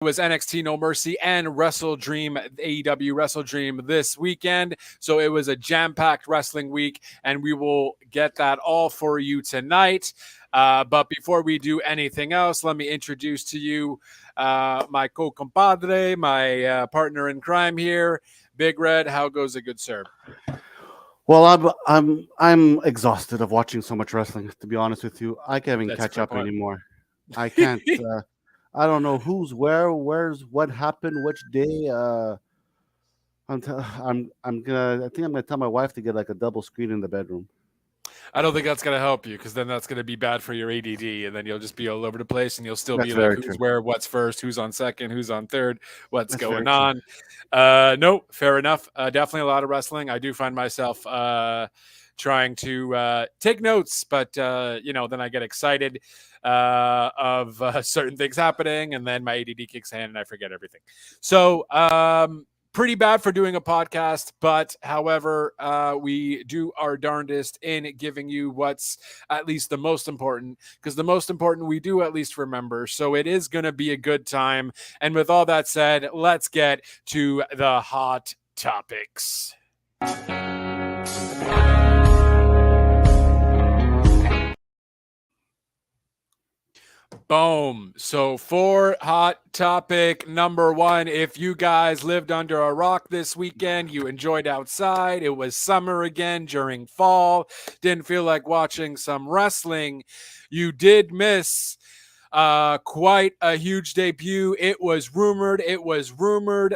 was NXT No Mercy and WrestleDream, AEW WrestleDream this weekend. So it was a jam-packed wrestling week, and we will get that all for you tonight. But before we do anything else, let me introduce to you my co-compadre, my partner in crime here, Big Red. How goes it, good sir? Well, I'm exhausted of watching so much wrestling. To be honest with you, I can't even catch up anymore. I can't. I don't know who's where's what happened, which day. I think I'm gonna tell my wife to get like a double screen in the bedroom. I don't think that's going to help you, because then that's going to be bad for your ADD, and then you'll just be all over the place, and you'll still be like, who's where, what's first, who's on second, who's on third, what's going on. No, fair enough. Definitely a lot of wrestling. I do find myself trying to take notes, but then I get excited of certain things happening, and then my ADD kicks in and I forget everything. So pretty bad for doing a podcast, but however, we do our darndest in giving you what's at least the most important, because the most important we do at least remember. So it is going to be a good time. And with all that said, let's get to the hot topics. Boom. So for hot topic number one, if you guys lived under a rock this weekend, you enjoyed outside, it was summer again during fall, didn't feel like watching some wrestling, you did miss quite a huge debut. It was rumored,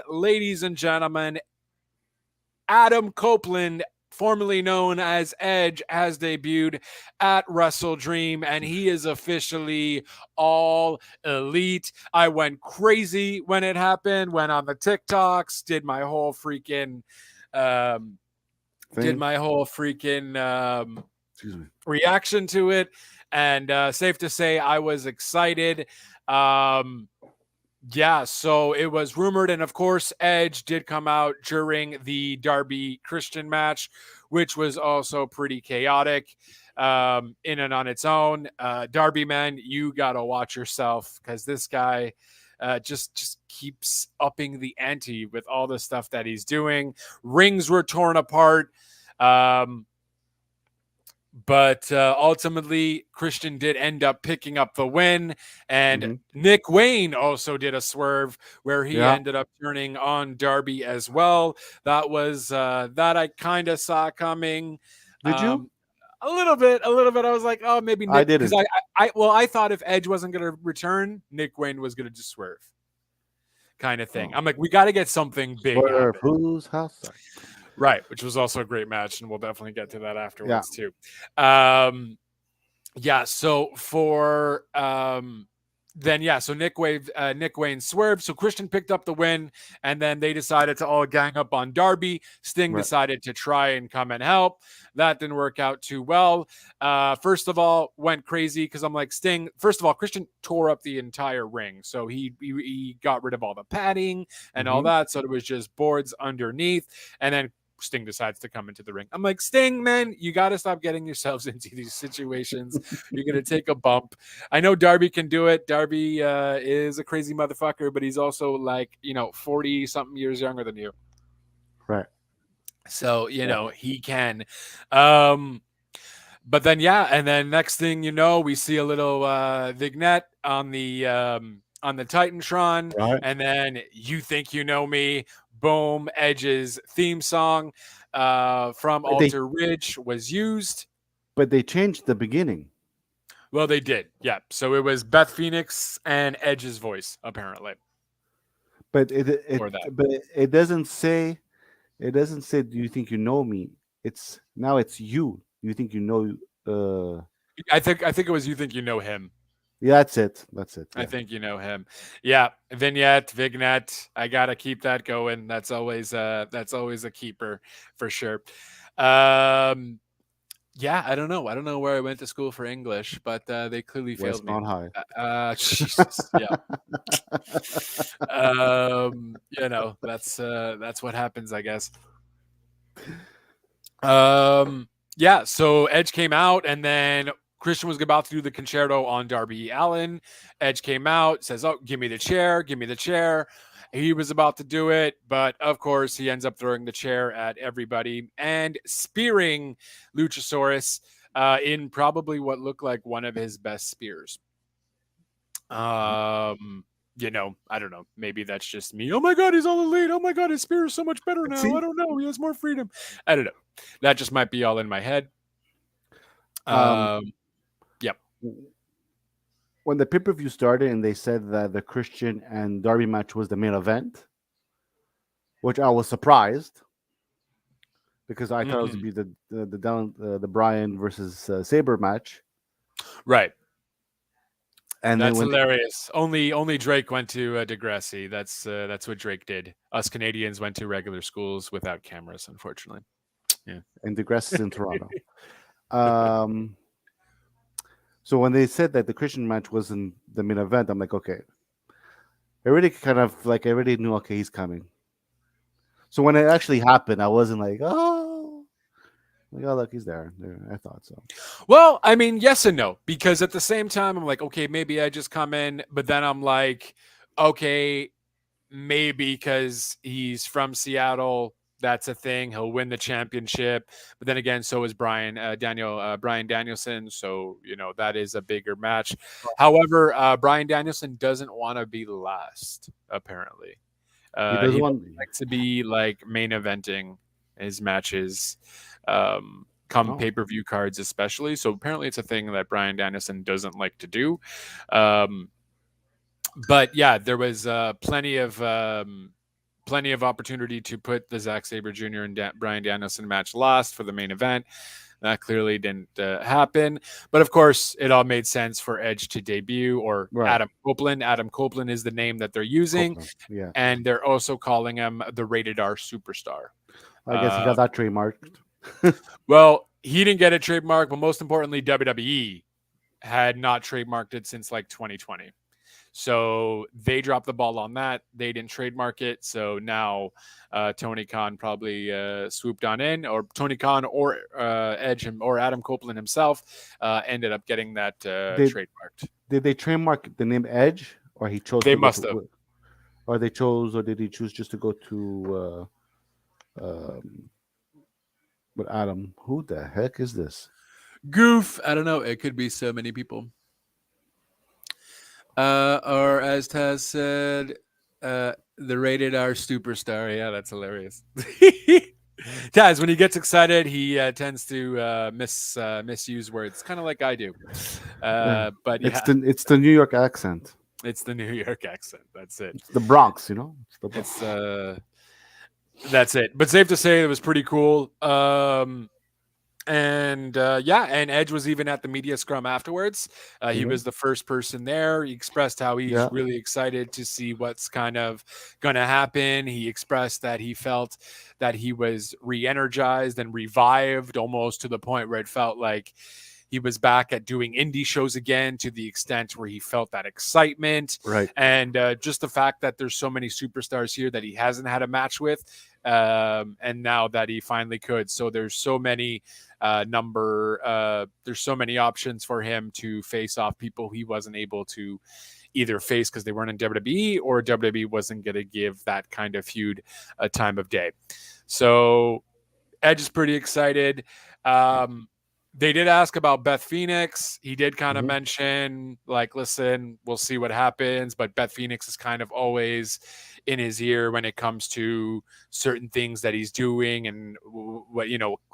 ladies and gentlemen, Adam Copeland, formerly known as Edge, has debuted at WrestleDream, and he is officially all elite. I went crazy when it happened, went on the TikToks, did my whole freaking reaction to it, and safe to say I was excited. Yeah, so it was rumored, and of course, Edge did come out during the Darby Christian match, which was also pretty chaotic in and on its own. Darby, man, you gotta watch yourself, because this guy just keeps upping the ante with all the stuff that he's doing. Rings were torn apart. But ultimately, Christian did end up picking up the win, and Nick Wayne also did a swerve where he ended up turning on Darby as well. That was that I kind of saw coming. Did you? A little bit. I was like, oh, maybe Nick. I didn't. Because I thought if Edge wasn't going to return, Nick Wayne was going to just swerve, kind of thing. I'm like, we got to get something big. Swerve whose house? Right, which was also a great match, and we'll definitely get to that afterwards too. So for so Nick Wayne swerved. So Christian picked up the win, and then they decided to all gang up on Darby. Sting decided to try and come and help. That didn't work out too well. First of all, went crazy because I'm like, Sting. First of all, Christian tore up the entire ring, so he got rid of all the padding and all that. So it was just boards underneath, and then Sting decides to come into the ring. I'm like, Sting, man, you got to stop getting yourselves into these situations. You're going to take a bump. I know Darby can do it. Darby is a crazy motherfucker, but he's also 40 something years younger than you. Right. So, he can. But then, and then next thing you know, we see a little vignette on the Titantron, and then You Think You Know Me. Boom, Edge's theme song from Alter Ridge was used. But they changed the beginning. Well, they did, yeah. So it was Beth Phoenix and Edge's voice, apparently. But it doesn't say Do you think you know me? It's you. You think you know I think it was You Think You Know Him. Yeah, that's it. Yeah. I think you know him. Yeah, vignette. I gotta keep that going. That's always a keeper for sure. I don't know. I don't know where I went to school for English, but they clearly failed me. On high. Jesus. Yeah. That's what happens, I guess. So Edge came out, and then Christian was about to do the concerto on Darby Allin. Edge came out, says, "Oh, give me the chair, give me the chair." He was about to do it, but of course he ends up throwing the chair at everybody and spearing Luchasaurus in probably what looked like one of his best spears. I don't know. Maybe that's just me. Oh my God, he's all elite. Oh my God, his spear is so much better now. I don't know. He has more freedom. I don't know. That just might be all in my head. Yep. When the pay-per-view started and they said that the Christian and Darby match was the main event, which I was surprised because I thought it was to be the Bryan versus Saber match. Right. And that's hilarious. Only Drake went to Degrassi. That's what Drake did. Us Canadians went to regular schools without cameras, unfortunately. Yeah. And Degrassi's in Toronto. So when they said that the Christian match wasn't the main event, I'm like, okay. I already knew, okay, he's coming. So when it actually happened, I wasn't like, oh, look, he's there. I thought so. Well, I mean, yes and no, because at the same time, I'm like, okay, maybe I just come in, but then I'm like, okay, maybe because he's from Seattle, that's a thing. He'll win the championship. But then again, so is Bryan Danielson. So, that is a bigger match. However, Bryan Danielson doesn't want to be last, apparently. He doesn't like to be like main eventing his matches, come pay-per-view cards especially. So apparently it's a thing that Bryan Danielson doesn't like to do. But yeah, there was plenty of opportunity to put the Zack Sabre Jr. and Bryan Danielson match last for the main event. That clearly didn't happen. But of course, it all made sense for Edge to debut, or Adam Copeland. Adam Copeland is the name that they're using. Yeah. And they're also calling him the Rated R Superstar. I guess he got that trademarked. Well, he didn't get it trademarked, but most importantly, WWE had not trademarked it since like 2020. So they dropped the ball on that. They didn't trademark it. So now Tony Khan probably swooped on in, or Tony Khan or Edge or Adam Copeland himself ended up getting that trademarked. Did they trademark the name Edge, or he chose? They must have. Or they chose, or did he choose just to go to with Adam? Who the heck is this? Goof. I don't know. It could be so many people. Or as Taz said, the Rated R Superstar. Yeah, that's hilarious. Taz, when he gets excited, he tends to misuse words, kind of like I do. But yeah. It's the New York accent. It's the New York accent. That's it. It's the Bronx, It's the Bronx. That's it. But safe to say, it was pretty cool. And Edge was even at the media scrum afterwards. He was the first person there. He expressed how he's really excited to see what's kind of going to happen. He expressed that he felt that he was re-energized and revived, almost to the point where it felt like he was back at doing indie shows again, to the extent where he felt that excitement. Right. And just the fact that there's so many superstars here that he hasn't had a match with. And now that he finally could. So there's so many there's so many options for him to face off people he wasn't able to either face because they weren't in WWE, or WWE wasn't going to give that kind of feud a time of day. So Edge is pretty excited. They did ask about Beth Phoenix. He did kind of mention, like, listen, we'll see what happens. But Beth Phoenix is kind of always in his ear when it comes to certain things that he's doing. And what,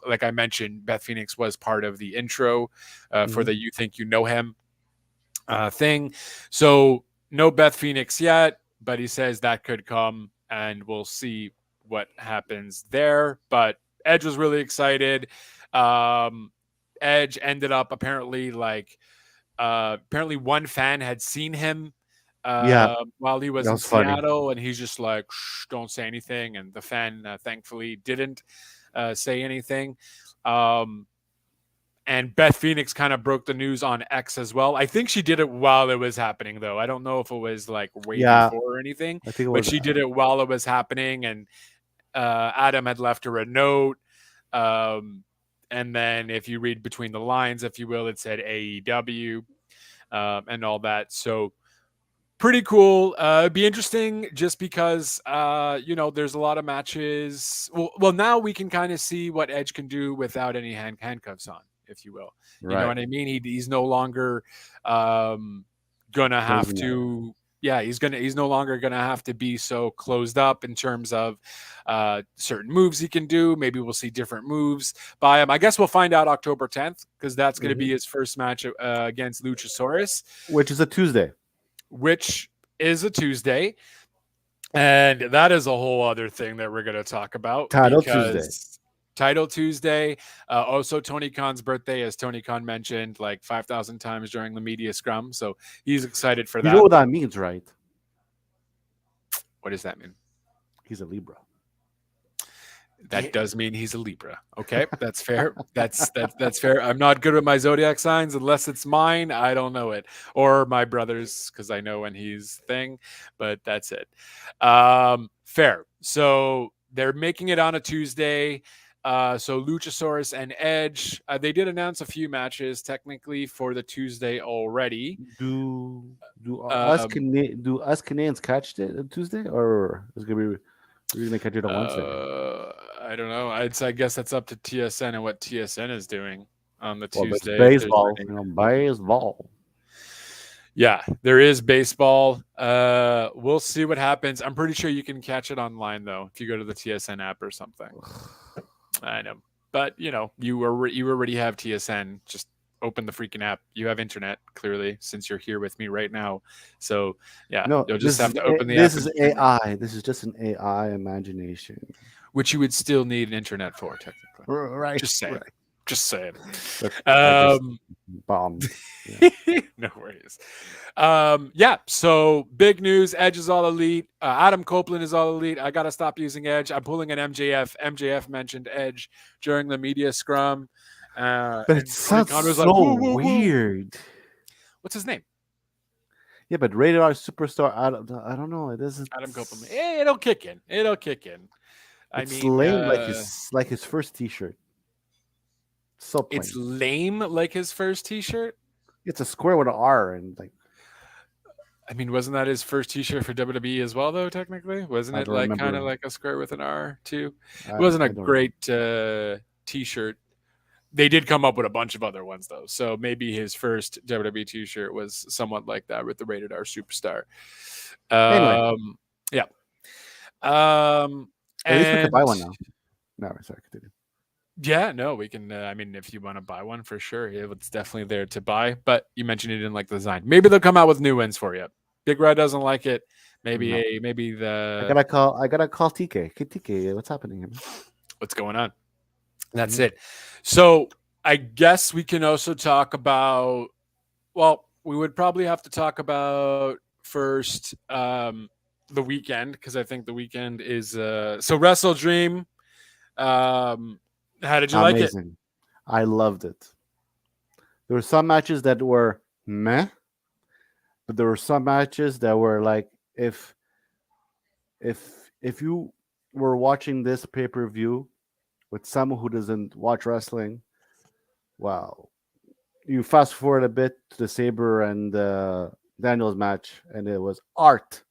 like I mentioned, Beth Phoenix was part of the intro for the You Think You Know Him thing. So no Beth Phoenix yet, but he says that could come, and we'll see what happens there. But Edge was really excited. Edge ended up apparently one fan had seen him while he was in Seattle, funny. And he's just like, shh, don't say anything. And the fan thankfully didn't say anything. And Beth Phoenix kind of broke the news on X as well. I think she did it while it was bappening, though. I don't know if it was like way before or anything, but she did it while it was happening. And Adam had left her a note. and then if you read between the lines, if you will, it said AEW and all that. So pretty cool. It'd be interesting just because there's a lot of matches. Well, now we can kind of see what Edge can do without any handcuffs on, if you will. Right. You know what I mean? He's no longer gonna have to. Yeah, he's no longer gonna have to be so closed up in terms of certain moves he can do. Maybe we'll see different moves by him. I guess we'll find out October 10th because that's going to be his first match against Luchasaurus, which is a Tuesday. And that is a whole other thing that we're going to talk about. Title Tuesday. Also, Tony Khan's birthday, as Tony Khan mentioned like 5,000 times during the media scrum. So he's excited for that. You know what that means, right? What does that mean? He's a Libra. That does mean he's a Libra. Okay, that's fair. That's fair. I'm not good with my zodiac signs unless it's mine. I don't know it, or my brother's, because I know when he's thing. But that's it. Fair. So they're making it on a Tuesday. So Luchasaurus and Edge. They did announce a few matches technically for the Tuesday already. Do us Canadians catch it on Tuesday, or is it gonna be? We're going to catch it on Wednesday. I don't know. I guess that's up to TSN and what TSN is doing on the Tuesday. Baseball. Baseball. Yeah, there is baseball. We'll see what happens. I'm pretty sure you can catch it online, though, if you go to the TSN app or something. I know. But, you already have TSN. Just open the freaking app. You have internet, clearly, since you're here with me right now. So yeah, you'll just have to open the app. This is AI. This is just an AI imagination, which you would still need an internet for, technically. Right. Just saying. Right. Just saying. Bomb. Yeah. No worries. So big news. Edge is all elite. Adam Copeland is all elite. I gotta stop using Edge. I'm pulling an MJF. MJF mentioned Edge during the media scrum. But it sounds so weird. What's his name? Yeah, but Rated R Superstar. I don't know. It isn't Adam Copeland. It'll kick in. It's lame, like his first T-shirt. So plain. It's lame, like his first T-shirt. It's a square with an R and like. I mean, wasn't that his first T-shirt for WWE as well, though? Technically, wasn't it like kind of like a square with an R too? It wasn't a great T-shirt. They did come up with a bunch of other ones, though. So maybe his first WWE T-shirt was somewhat like that with the Rated R Superstar. Anyway. Yeah. At least we can buy one now. No, sorry, continue. Yeah, no, we can. If you want to buy one, for sure, it's definitely there to buy. But you mentioned you didn't like the design. Maybe they'll come out with new ones for you. Big Red doesn't like it. Maybe I gotta call TK. Hey, TK, what's happening here? What's going on? That's it. So I guess we can also talk about. Well, we would probably have to talk about first the weekend, because I think the weekend is so WrestleDream. How did you like it? I loved it. There were some matches that were meh, but there were some matches that were like, if you were watching this pay-per-view with someone who doesn't watch wrestling, wow, you fast forward a bit to the Sabre and Daniels match, and it was art.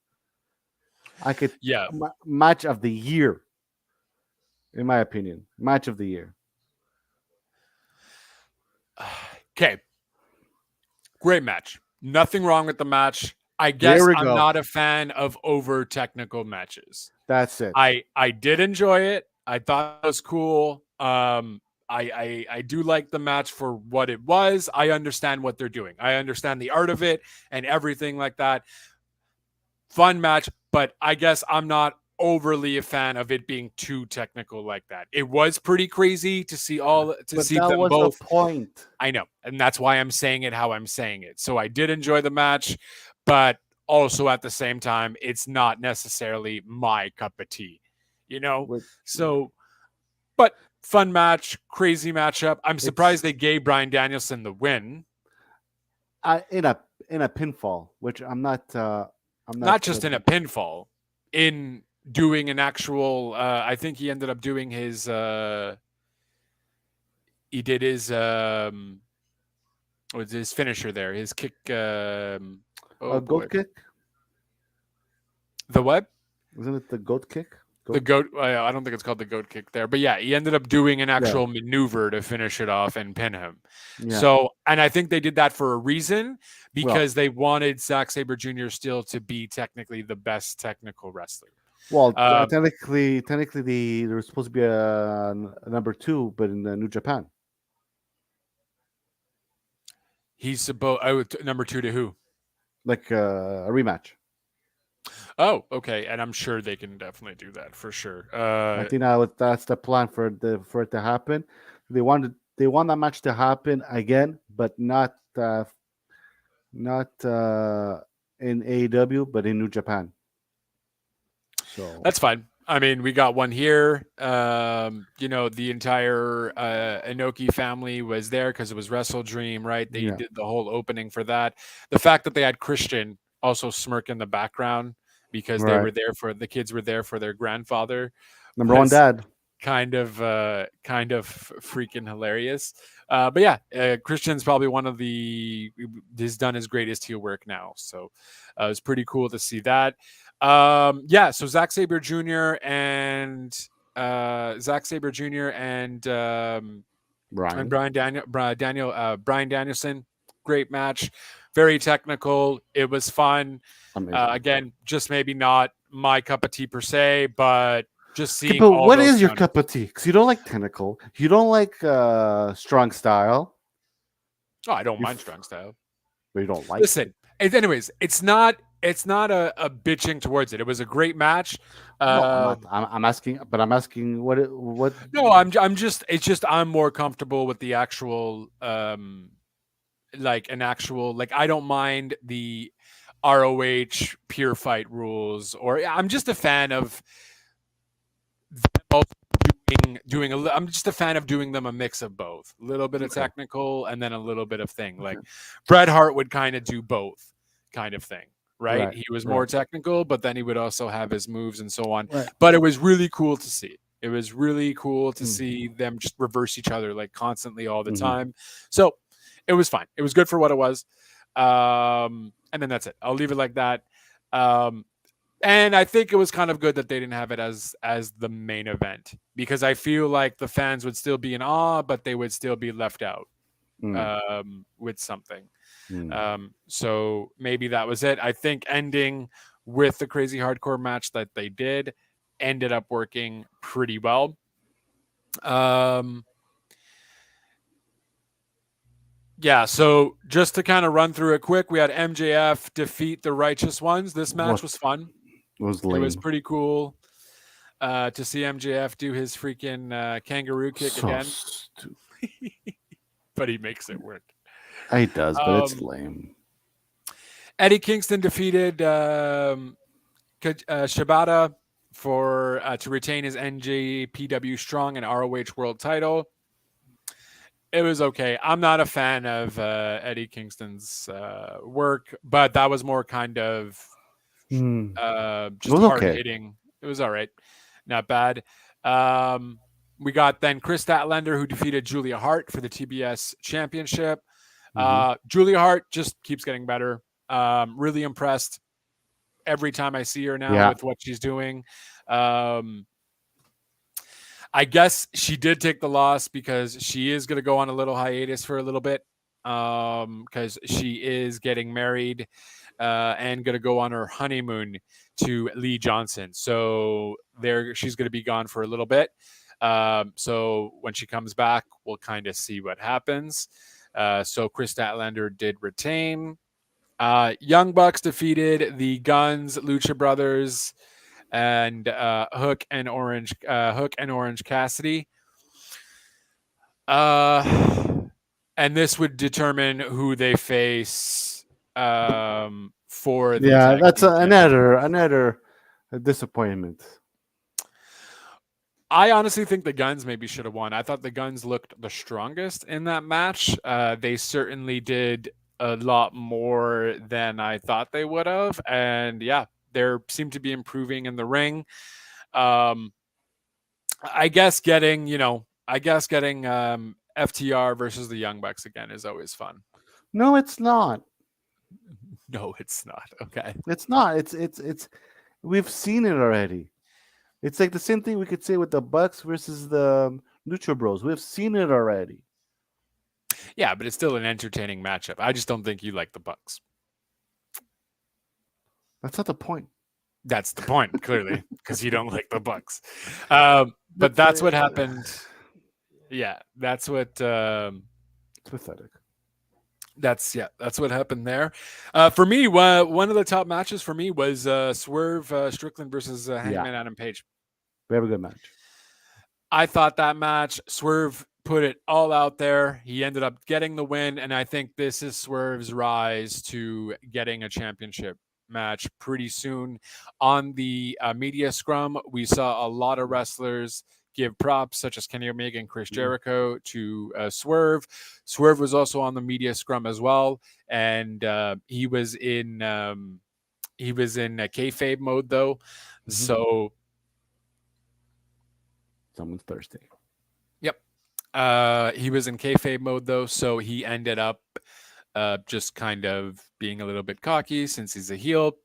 Match of the year. In my opinion, match of the year. Okay. Great match. Nothing wrong with the match. I guess I'm not a fan of over technical matches. That's it. I did enjoy it. I thought it was cool. I do like the match for what it was. I understand what they're doing. I understand the art of it and everything like that. Fun match, but I guess I'm not overly a fan of it being too technical like that. It was pretty crazy to see them both. That was the point. I know, and that's why I'm saying it how I'm saying it. So I did enjoy the match, but also at the same time, it's not necessarily my cup of tea, but fun match, crazy matchup. I'm surprised they gave Bryan Danielson the win. In a pinfall, which I'm not. I'm not just in a pinfall, in doing an actual. I think he ended up doing his. he did what's his finisher there? His kick. Oh boy, Goat kick. the what? Isn't it the goat kick? The goat. I don't think it's called the goat kick there, but yeah, he ended up doing an Yeah. actual maneuver to finish it off and pin him. Yeah. So, and I think they did that for a reason because Well, they wanted Zack Sabre Jr. still to be technically the best technical wrestler. well, Um, technically, there was supposed to be a number two, but in New Japan, he's supposed number two to who? like a rematch. Oh, okay, and I'm sure they can definitely do that for sure. I think that's the plan for it to happen. They want that match to happen again, but not in AEW, but in New Japan. So that's fine. I mean, we got one here. The entire Inoki family was there because it was WrestleDream, right? They did the whole opening for that. The fact that they had Christian also smirk in the background because they were there for the kids were there for their grandfather. Number one dad. Kind of freaking hilarious. But yeah, Christian's probably one of he's done his greatest heel work now. So it was pretty cool to see that. So Zack Sabre Jr. and Brian Danielson, great match, very technical. It was fun. Again, just maybe not my cup of tea per se, but just seeing. But what is your cup of tea? Because you don't like technical, you don't like strong style. Oh, I don't mind strong style, but you don't like. Listen, anyways, it's not a bitching towards it. It was a great match. No, I'm asking, but I'm asking what. No, I'm more comfortable with the actual I don't mind the ROH pure fight rules, or I'm just a fan of them I'm just a fan of doing them a mix of both, a little bit of technical and then a little bit of thing. Like Bret Hart would kind of do both kind of thing, right? He was more technical, but then he would also have his moves and so on. But it was really cool to see. It was really cool to see them just reverse each other like constantly all the time. So it was fine. It was good for what it was. And then that's it. I'll leave it like that. And I think it was kind of good that they didn't have it as the main event, because I feel like the fans would still be in awe, but they would still be left out with something. So maybe that was it. I think ending with the crazy hardcore match that they did ended up working pretty well. Yeah, so just to kind of run through it quick, we had MJF defeat the Righteous Ones. This match was fun. It was pretty cool to see MJF do his freaking kangaroo kick again. But he makes it work. He does, but it's lame. Eddie Kingston defeated Shibata to retain his NJPW Strong and ROH World title. It was okay. I'm not a fan of Eddie Kingston's work, but that was more kind of just hard hitting. It was all right. Not bad. We got then Chris Statlander, who defeated Julia Hart for the TBS Championship. Julia Hart just keeps getting better. Really impressed every time I see her now with what she's doing. I guess she did take the loss because she is going to go on a little hiatus for a little bit because she is getting married and going to go on her honeymoon to Lee Johnson. So she's going to be gone for a little bit. So when she comes back, we'll kind of see what happens. So Chris Statlander did retain. Young Bucks defeated the Guns, Lucha Brothers, and Hook and Orange Cassidy. And this would determine who they face for the that's another disappointment. I honestly think the Guns maybe should have won. I thought the Guns looked the strongest in that match. They certainly did a lot more than I thought they would have, and they seem to be improving in the ring. I guess getting FTR versus the Young Bucks again is always fun. No, it's not. No, it's not. Okay. It's not. It's we've seen it already. It's like the same thing we could say with the Bucks versus the Lucha Bros. We've seen it already. Yeah, but it's still an entertaining matchup. I just don't think you like the Bucks. That's not the point. That's the point, clearly, because you don't like the Bucks. But that's what happened. Yeah, that's what. It's pathetic. That's what happened there. For me, one of the top matches for me was Swerve Strickland versus Hangman Adam Page. Very good match. I thought that match, Swerve put it all out there. He ended up getting the win, and I think this is Swerve's rise to getting a championship match pretty soon. On the media scrum, we saw a lot of wrestlers give props, such as Kenny Omega and Chris Jericho, to Swerve. Swerve was also on the media scrum as well, and he was in kayfabe mode though. So someone's thirsty. Yep. He was in kayfabe mode though, so he ended up just kind of being a little bit cocky since he's a heel.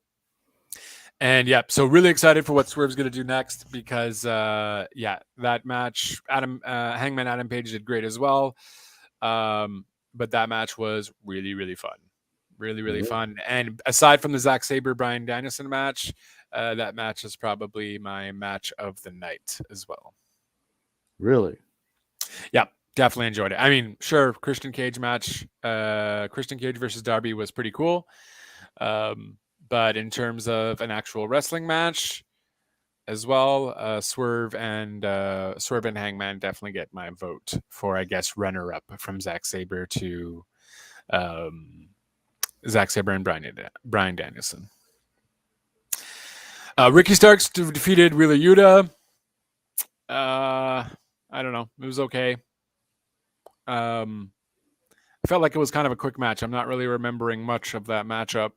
And so really excited for what Swerve's going to do next because that match, Hangman Adam Page did great as well. But that match was really, really fun. Really, really fun. And aside from the Zack Sabre Bryan Danielson match, that match is probably my match of the night as well. Really? Yeah, definitely enjoyed it. I mean, sure, Christian Cage match, Christian Cage versus Darby was pretty cool. But in terms of an actual wrestling match as well, Swerve and Hangman definitely get my vote for, I guess, runner-up from Zack Sabre to Zack Sabre and Bryan Danielson. Ricky Starks defeated Wheeler Yuta. I don't know. It was okay. I felt like it was kind of a quick match. I'm not really remembering much of that matchup.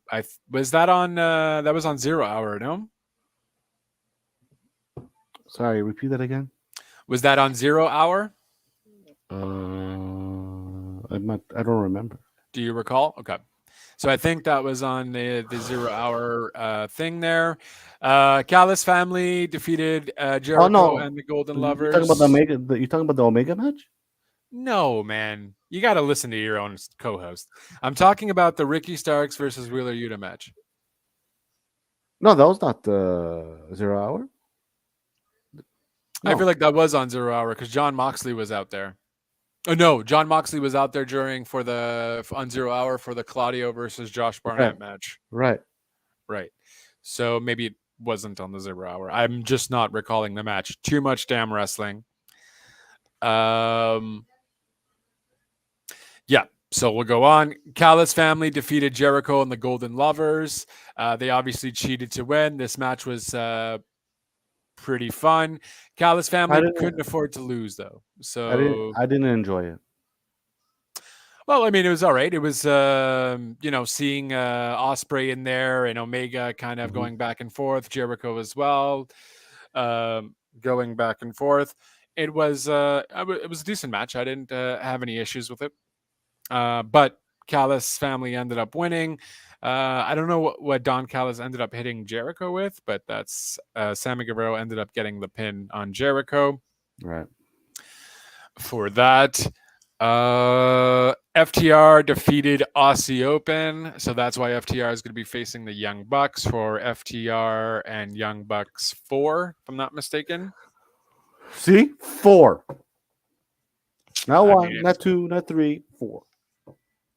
Was that on 0 Hour, no? Sorry, repeat that again. Was that on 0 Hour? I don't remember. Do you recall? Okay. So I think that was on the 0 Hour thing there. Callis family defeated Jericho and the Golden Lovers. You talking about the Omega match? No, man. You got to listen to your own co-host. I'm talking about the Ricky Starks versus Wheeler Yuta match. No, that was not the 0 Hour. No. I feel like that was on 0 Hour because John Moxley was out there. Oh no, John Moxley was out there on 0 Hour for the Claudio versus Josh Barnett match. Right. So maybe it wasn't on the 0 Hour. I'm just not recalling the match. Too much damn wrestling. So we'll go on. Callis family defeated Jericho and the Golden Lovers. They obviously cheated to win. This match was pretty fun. Callis family couldn't afford to lose though. So I didn't enjoy it. Well, I mean, it was all right. It was, seeing Osprey in there and Omega kind of going back and forth, Jericho as well, going back and forth. It was a decent match. I didn't have any issues with it. But Callis family ended up winning. I don't know what Don Callis ended up hitting Jericho with, but that's Sammy Guevara ended up getting the pin on Jericho. Right. For that. FTR defeated Aussie Open, so that's why FTR is going to be facing the Young Bucks for FTR and Young Bucks 4, if I'm not mistaken. See? 4. Not 1, not 2, not 3, 4.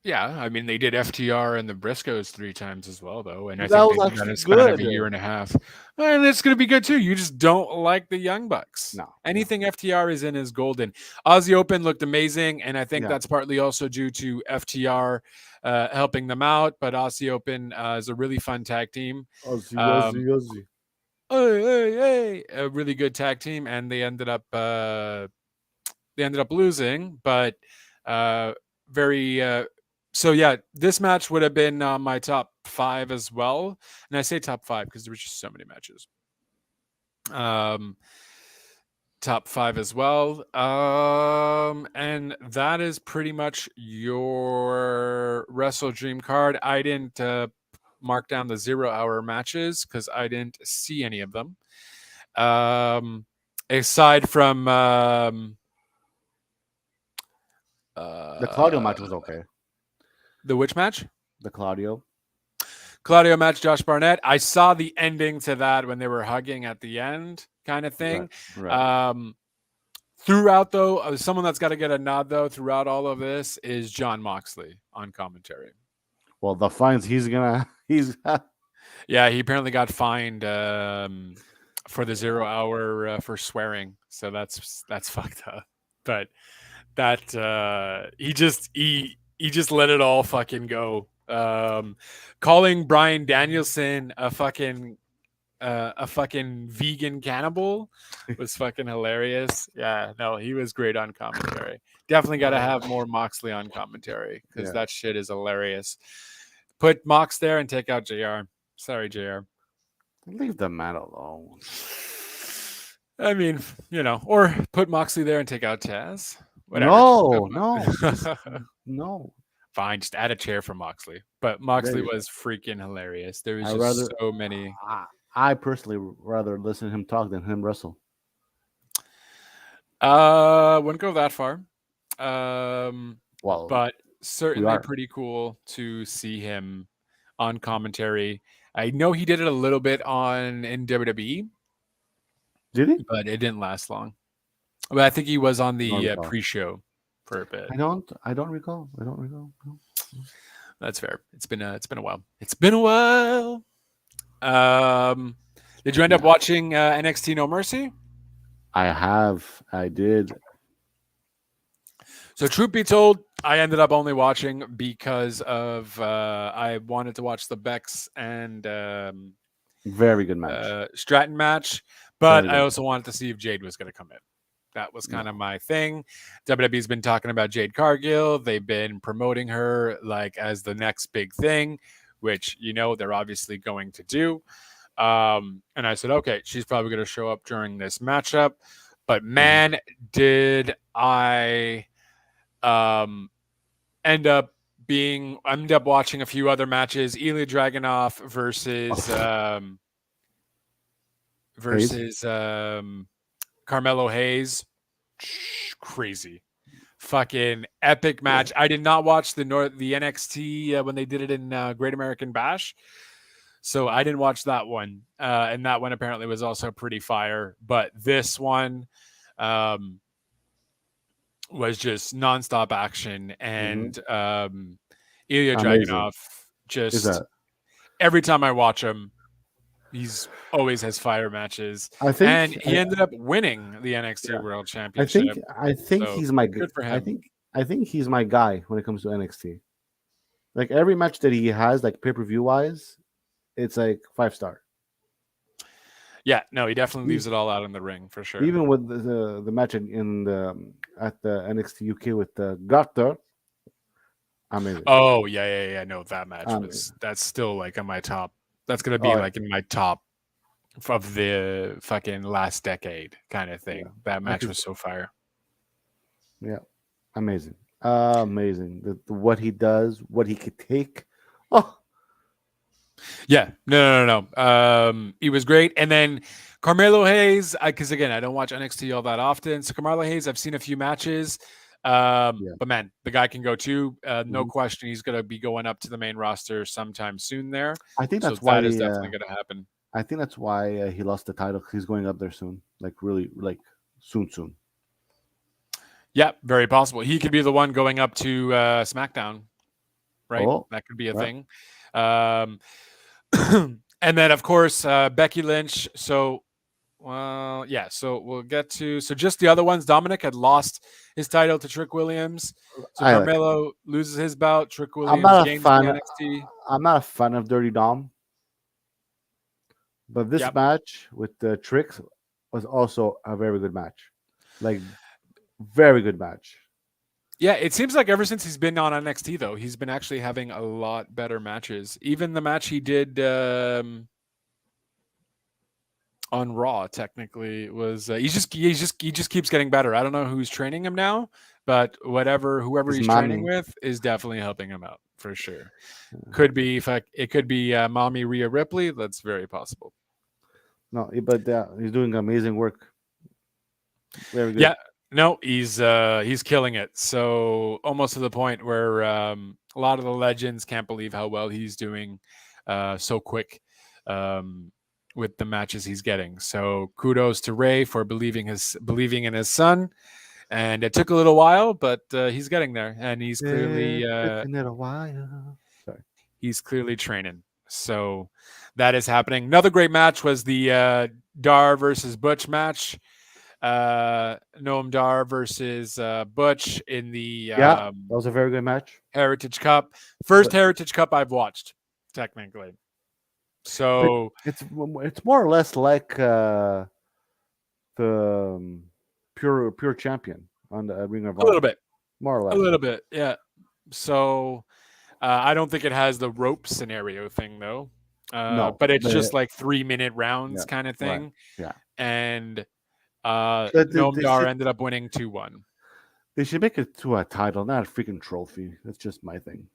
Yeah, I mean, they did FTR and the Briscoes 3 times as well, though. And I think they did that in a span of a year and a half. And it's going to be good, too. You just don't like the Young Bucks. No. Anything FTR is in is golden. Aussie Open looked amazing, and I think that's partly also due to FTR helping them out. But Aussie Open is a really fun tag team. Aussie. Hey. A really good tag team, and they ended up losing, but very... So, this match would have been my top 5 as well. And I say top 5 because there were just so many matches. top 5 as well. And that is pretty much your WrestleDream card. I didn't mark down the 0-hour matches because I didn't see any of them. Aside from the Claudio match was okay. The which match? The Claudio match, Josh Barnett. I saw the ending to that when they were hugging at the end, kind of thing. Right. Throughout, though, someone that's got to get a nod, though, throughout all of this is Jon Moxley on commentary. Well, the fines he's yeah, he apparently got fined for the 0-hour for swearing, so that's fucked up. But that he just let it all fucking go. Calling Bryan Danielson a fucking vegan cannibal was fucking hilarious. Yeah, no, he was great on commentary. Definitely got to have more Moxley on commentary because that shit is hilarious. Put Mox there and take out JR. Sorry, JR. Leave the man alone. I mean, or put Moxley there and take out Taz. Whatever. No. Fine, just add a chair for Moxley. But Moxley was freaking hilarious. There was just so many. I personally rather listen to him talk than him wrestle. Wouldn't go that far. Well, but certainly pretty cool to see him on commentary. I know he did it a little bit in WWE. Did he? But it didn't last long. But I think he was on the pre-show for a bit. I don't recall. No. That's fair. It's been a while. It's been a while. Did you end up watching NXT No Mercy? I did. So truth be told, I ended up only watching because of I wanted to watch the Bex and very good match Stratton match, but I also wanted to see if Jade was going to come in. That was kind of my thing. WWE's been talking about Jade Cargill. They've been promoting her like as the next big thing, which they're obviously going to do. And I said, okay, she's probably going to show up during this matchup. But man, did I end up watching a few other matches. Ilya Dragunov versus Carmelo Hayes. Crazy. Fucking epic match. I did not watch the NXT when they did it in Great American Bash. So I didn't watch that one. And that one apparently was also pretty fire. But this one was just nonstop action. And Ilya Dragunov, just every time I watch him, he's always has fire matches. And he ended up winning the NXT World Championship. I think he's my good for him. I think he's my guy when it comes to NXT. Like every match that he has, like pay-per-view wise, it's like 5-star. Yeah, no, he definitely leaves it all out in the ring for sure. Even with the match at the NXT UK with the Garter. Amazing. Oh yeah. No, that match that's still like in my top. That's gonna be like in my top of the fucking last decade kind of thing. Yeah. That match was so fire. Yeah, amazing. What he does, what he could take. Oh, yeah. No. He was great. And then Carmelo Hayes, because again, I don't watch NXT all that often. So Carmelo Hayes, I've seen a few matches. But man, the guy can go too. No question, he's going to be going up to the main roster sometime soon. There, I think that's why that is definitely going to happen. I think that's why he lost the title. He's going up there soon, like really, like soon. Yeah, very possible. He could be the one going up to SmackDown, right? That could be a thing. And then of course Becky Lynch. So we'll get to just the other ones. Dominic had lost his title to Trick Williams. So Carmelo loses his bout. Trick Williams gains the NXT. I'm not a fan of Dirty Dom, but this match with the Tricks was also a very good match. Like, very good match. Yeah, it seems like ever since he's been on NXT, though, he's been actually having a lot better matches. Even the match he did on Raw. Technically, it was he just keeps getting better. I don't know who's training him now, but whoever His he's training mommy. with is definitely helping him out for sure. Could be it could be mommy Rhea Ripley. That's very possible. No, but he's doing amazing work. Very good. Yeah, no, he's killing it. So almost to the point where a lot of the legends can't believe how well he's doing so quick with the matches he's getting. So kudos to Ray for believing in his son. And it took a little while, but he's getting there, and Taking it a while. Sorry. he's clearly training. So that is happening. Another great match was the Dar versus Butch match. Noam Dar versus Butch in the Yeah, that was a very good match. Heritage Cup. First Heritage Cup I've watched, technically. So it's more or less like the pure champion on the Ring of Honor. A little bit. More or less. A little bit, yeah. So I don't think it has the rope scenario thing, though. No. But it's just like 3-minute rounds kind of thing. Right. Yeah. And Noam Dar ended up winning 2-1. They should make it to a title, not a freaking trophy. That's just my thing.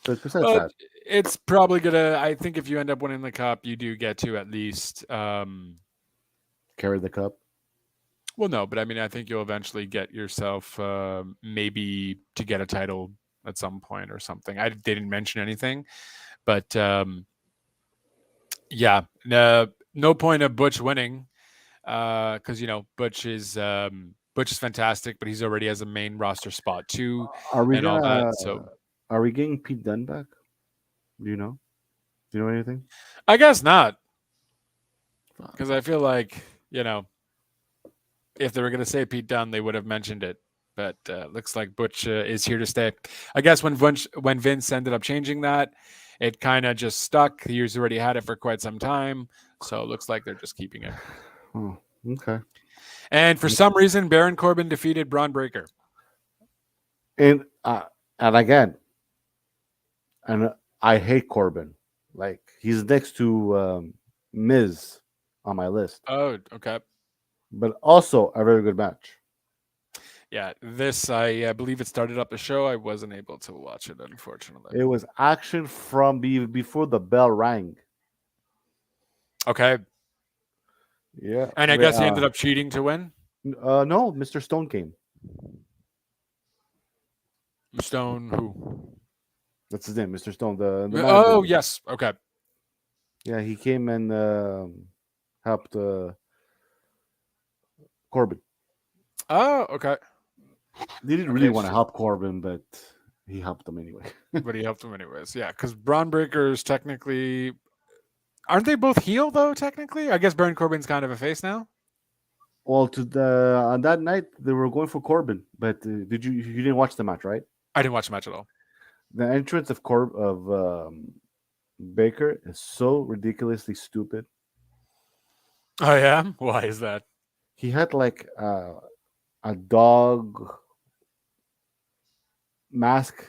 But besides that, it's probably gonna. I think if you end up winning the cup, you do get to at least carry the cup. Well, no, but I mean, I think you'll eventually get yourself maybe to get a title at some point or something. They didn't mention anything, but yeah, no point of Butch winning because Butch is fantastic, but he's already has a main roster spot too, all that. So, are we getting Pete Dunne back? Do you know? Do you know anything? I guess not, because I feel like if they were going to say Pete Dunne, they would have mentioned it. But looks like Butch is here to stay. I guess when Vince ended up changing that, it kind of just stuck. He's already had it for quite some time, so it looks like they're just keeping it. Oh, okay. And for some reason, Baron Corbin defeated Braun Breaker. And again, and I hate Corbin. Like he's next to Miz on my list. Oh, okay. But also a very good match. Yeah, this I believe it started up the show. I wasn't able to watch it, unfortunately. It was action from before the bell rang. Okay. Yeah. And I guess he ended up cheating to win? No, Mr. Stone came. Stone who? That's his name, Mr. Stone. The oh, yes. Okay. Yeah, he came and helped Corbin. Oh, okay. They didn't really want to help Corbin, but he helped them anyway. But he helped them anyways. Yeah, because Braun Breaker's technically... Aren't they both heel, though, technically? I guess Baron Corbin's kind of a face now. Well, on that night, they were going for Corbin. But you didn't watch the match, right? I didn't watch the match at all. The entrance of Baker is so ridiculously stupid. Oh, yeah? Why is that? He had like a dog mask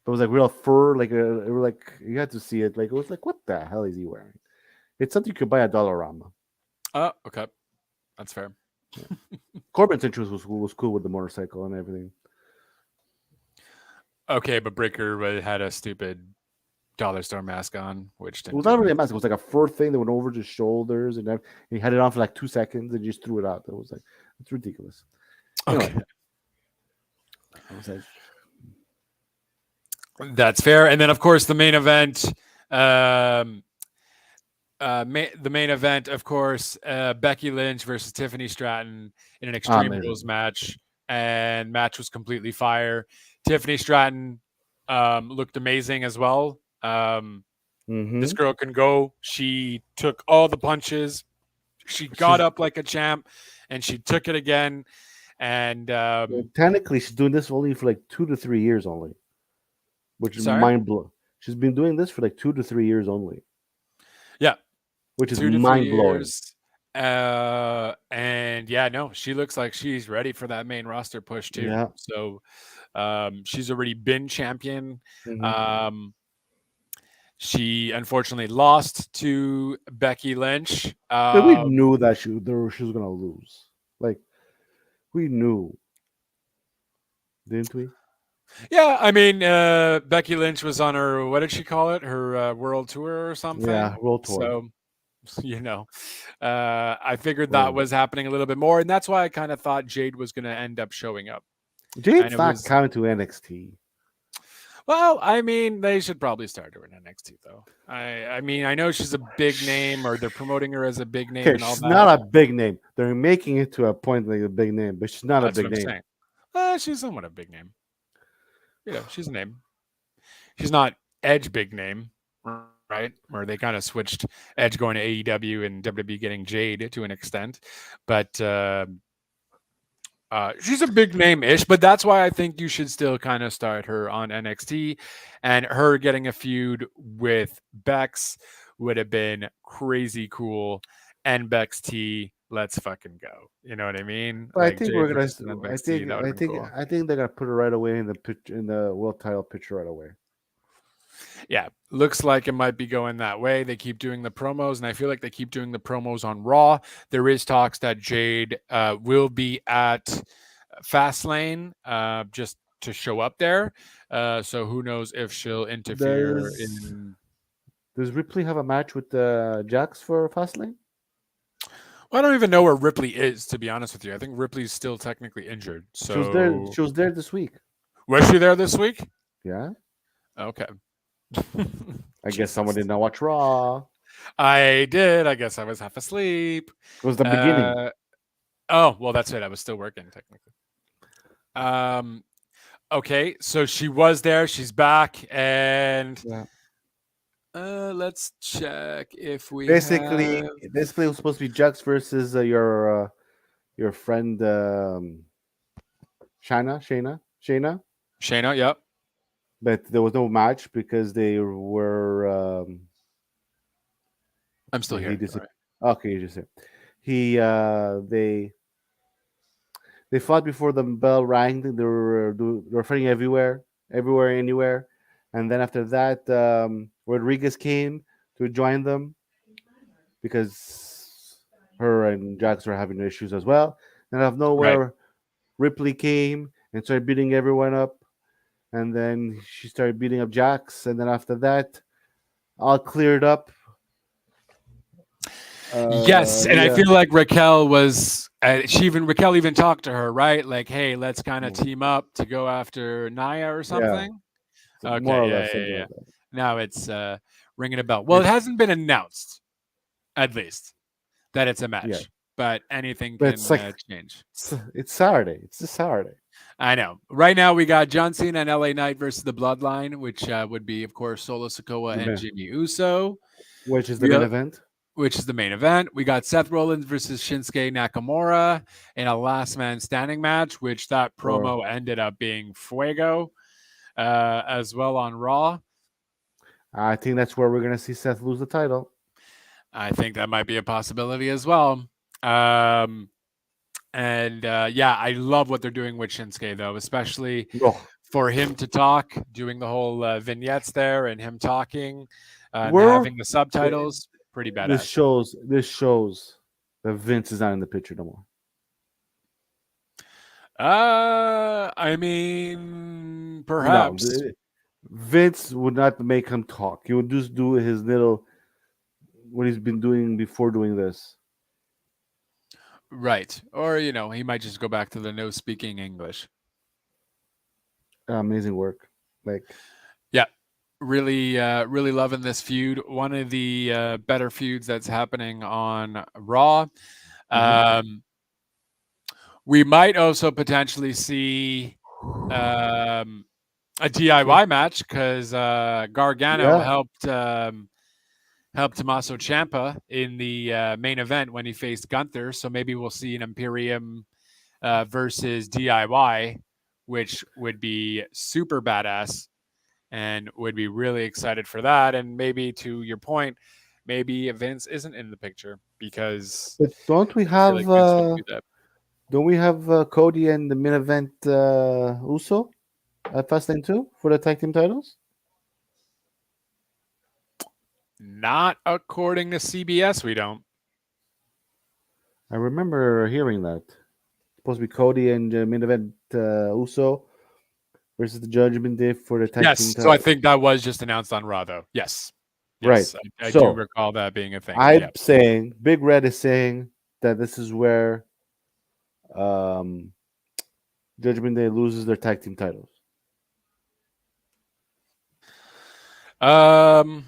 that was like real fur, like you had to see it. Like it was like, what the hell is he wearing? It's something you could buy at Dollarama. Oh, okay, that's fair. Yeah. Corbin's entrance was cool with the motorcycle and everything. Okay, but Breaker had a stupid dollar store mask on, which didn't. It was not really a mask. It was like a fur thing that went over his shoulders, and he had it on for like 2 seconds and just threw it out. It was like, it's ridiculous. Okay. Anyway, I was like, that's fair. And then, of course, the main event. The main event, of course, Becky Lynch versus Tiffany Stratton in an Extreme Rules match, and match was completely fire. Tiffany Stratton looked amazing as well. This girl can go. She took all the punches. She got up like a champ, and she took it again. And technically, she's doing this only for like 2 to 3 years only, which is mind blowing. She's been doing this for like 2 to 3 years only. Yeah, which is mind blowing. And yeah, no, she looks like she's ready for that main roster push too. Yeah. So she's already been champion. She unfortunately lost to Becky Lynch. But we knew that she was gonna lose. Like we knew, didn't we? Yeah, I mean, Becky Lynch was on her, what did she call it? Her world tour or Yeah, something. world tour. So, you know, I figured that Whatever. was happening a little bit more. And that's why I kind of thought Jade was going to end up showing up. And Jade's it not was, coming to NXT. well, I mean, they should probably start her in NXT, though. I mean, I know she's a big name, or they're promoting her as a big name Okay, and all she's that. not a big name. They're making it to a point like a big name, but she's not a That's what big I'm name. saying. She's somewhat a big name. She's a name. She's not Edge big name, right? Where they kind of switched Edge going to AEW and WWE getting Jade to an extent, but she's a big name ish. But that's why I think you should still kind of start her on NXT, and her getting a feud with Bex would have been crazy cool. And Bex T, let's fucking go. You know what I mean? But I Like think Jade we're gonna. versus NXT, that would have been cool. I think they're gonna put her right away in the in the world title picture right away. Yeah, looks like it might be going that way. They keep doing the promos, and I feel like they keep doing the promos on Raw. There is talks that Jade will be at Fastlane just to show up there. So who knows if she'll interfere Does in. Does Ripley have a match with Jax for Fastlane? Well, I don't even know where Ripley is, to be honest with you. I think Ripley's still technically injured. She was there. So She was there this week. was she there this week? Yeah. Okay. I guess someone did not watch Raw. I did. I guess I was half asleep. It was the beginning. Oh, well, that's it. I was still working technically. Okay, so she was there. She's back, and Yeah. let's check if we Basically, have basically, it was supposed to be Jax versus your friend Shayna, Shayna. Yep, but there was no match because they were. I'm still He here. just Sorry. okay. You just said he they fought before the bell rang. They were fighting everywhere, anywhere, and then after that, Rodriguez came to join them because her and Jax were having issues as well. And out of Right. nowhere, Ripley came and started beating everyone up, and then she started beating up Jax, and then after that, all cleared up. Yes, and I Yeah, feel like Raquel was. Raquel even talked to her, right? Like, hey, let's kind of team up to go after Naya or yeah, something. more Okay, or yeah, less yeah, something yeah. like that. Now it's ringing a bell. Well, it It's hasn't been announced, at least, that it's a yeah, match, but anything but it's can like change. it's Saturday. It's this Saturday. I know. Right now, we got John Cena and LA Knight versus the Bloodline, which would be, of course, Solo Sikoa The and main, Jimmy Uso. which is the We, main uh, event. which is the main event. We got Seth Rollins versus Shinsuke Nakamura in a last man standing match, which that Or promo ended up being fuego as well on Raw. I think that's where we're gonna see Seth lose the title. I think that might be a possibility as well. Um, and yeah, I love what they're doing with Shinsuke, though, especially Oh, for him to talk, doing the whole vignettes there and him talking and we're having the subtitles. Pretty badass. this shows that Vince is not in the picture no more. I mean, No, perhaps. Vince would not make him talk. He would just do his little what he's been doing before doing this. Right. Or, he might just go back to the no speaking English. Amazing work. Like Yeah. Really, really loving this feud. One of the better feuds that's happening on Raw. mhm. Um, we might also potentially see um, a DIY match because Gargano Yeah, helped Tommaso Ciampa in the main event when he faced Gunther. So maybe we'll see an Imperium versus DIY, which would be super badass and would be really excited for that. And maybe to your point, maybe Vince isn't in the picture because but I feel like Vince wouldn't do that. don't we have Cody and the main event Uso at Fastlane 2 for the tag team titles? Not according to CBS, we don't. I remember hearing that. Supposed to be Cody and main event Uso versus the Judgment Day for the tag team Yes, so title. I think that was just announced on Raw, though. Yes, Right. yes, I do So recall that being a thing. I'm Yeah. saying Big Red is saying that this is where um, Judgment Day loses their tag team titles. And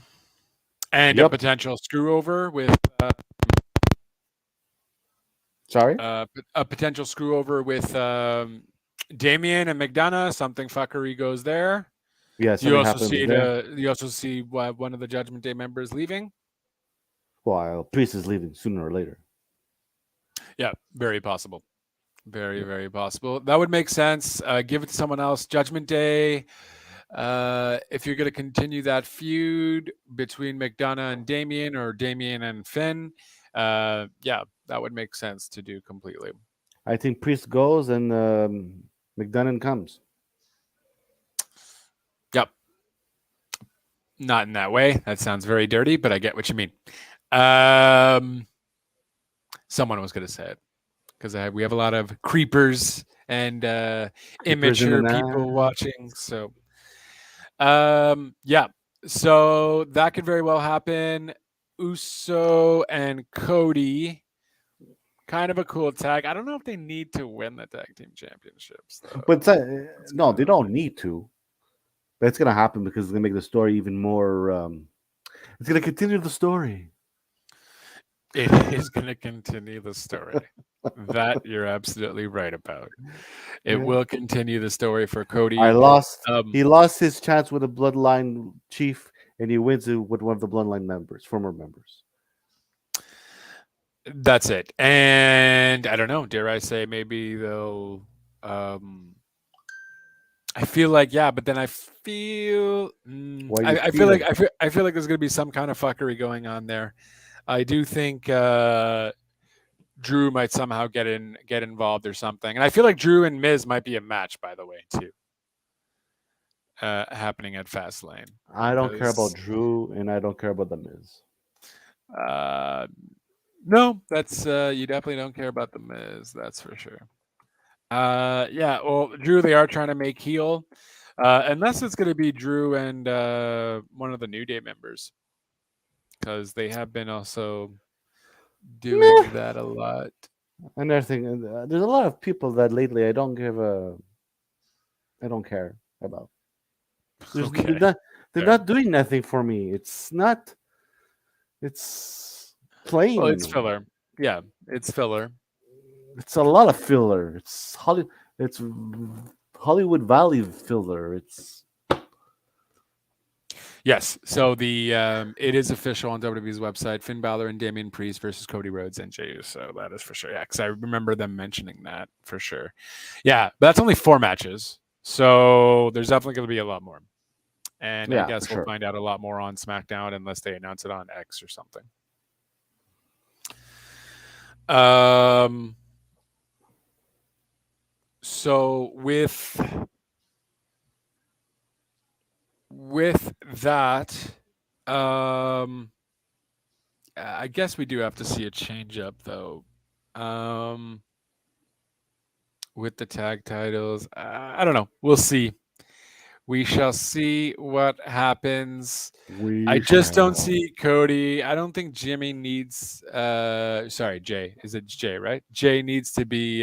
a Yep. potential screw over with Sorry. a potential screw over with Damien and McDonough. Something fuckery goes there. Yeah, Do you something also happens see there. one of the Judgment Day members leaving? Well, Priest is leaving sooner or later. Yeah, very possible. Very, very possible. That would make sense. Give it to someone else. Judgment Day. If you're going to continue that feud between McDonough and Damien or Damien and Finn, yeah, that would make sense to do completely. I think Priest goes and McDonough comes. Yep. Not in that way. That sounds very dirty, but I get what you mean. Someone was going to say it because we have a lot of creepers and immature people watching. So, yeah. So that could very well happen. Uso and Cody, kind of a cool tag. I don't know if they need to win the tag team championships, though. But no, they don't need to. But it's gonna happen because it's gonna make the story even more. It's gonna continue the story. It is going to continue the story. That you're absolutely right about. It will continue the story for Cody. He lost his chance with a bloodline chief, and he wins it with one of the bloodline members, former members. That's it. And I don't know. Dare I say maybe they'll. I feel like but then I feel. I feel like I feel like there's going to be some kind of fuckery going on there. I do think Drew might somehow get involved or something, and I feel like Drew and Miz might be a match, by the way, too. Happening at Fastlane. I don't care about Drew, and I don't care about the Miz. No, that's you definitely don't care about the Miz. That's for sure. Yeah. Well, Drew, they are trying to make heel, unless it's going to be Drew and one of the New Day members, because they have been also doing that a lot. Another thing, there's a lot of people that lately I don't care about. Okay. They're not doing nothing for me. It's plain. Well, it's filler. Yeah, it's filler. It's a lot of filler. It's Hollywood Valley filler. Yes. So the it is official on WWE's website. Finn Balor and Damian Priest versus Cody Rhodes and Jey Uso. That is for sure. Yeah, because I remember them mentioning that for sure. Yeah, but that's only 4 matches, so there's definitely going to be a lot more. And I guess we'll find out a lot more on SmackDown unless they announce it on X or something. So with that, I guess we do have to see a change up though. With the tag titles, I don't know. We'll see. We shall see what happens. I just don't see Cody. I don't think Jimmy needs sorry, Jay. Is it Jay, right? Jay needs to be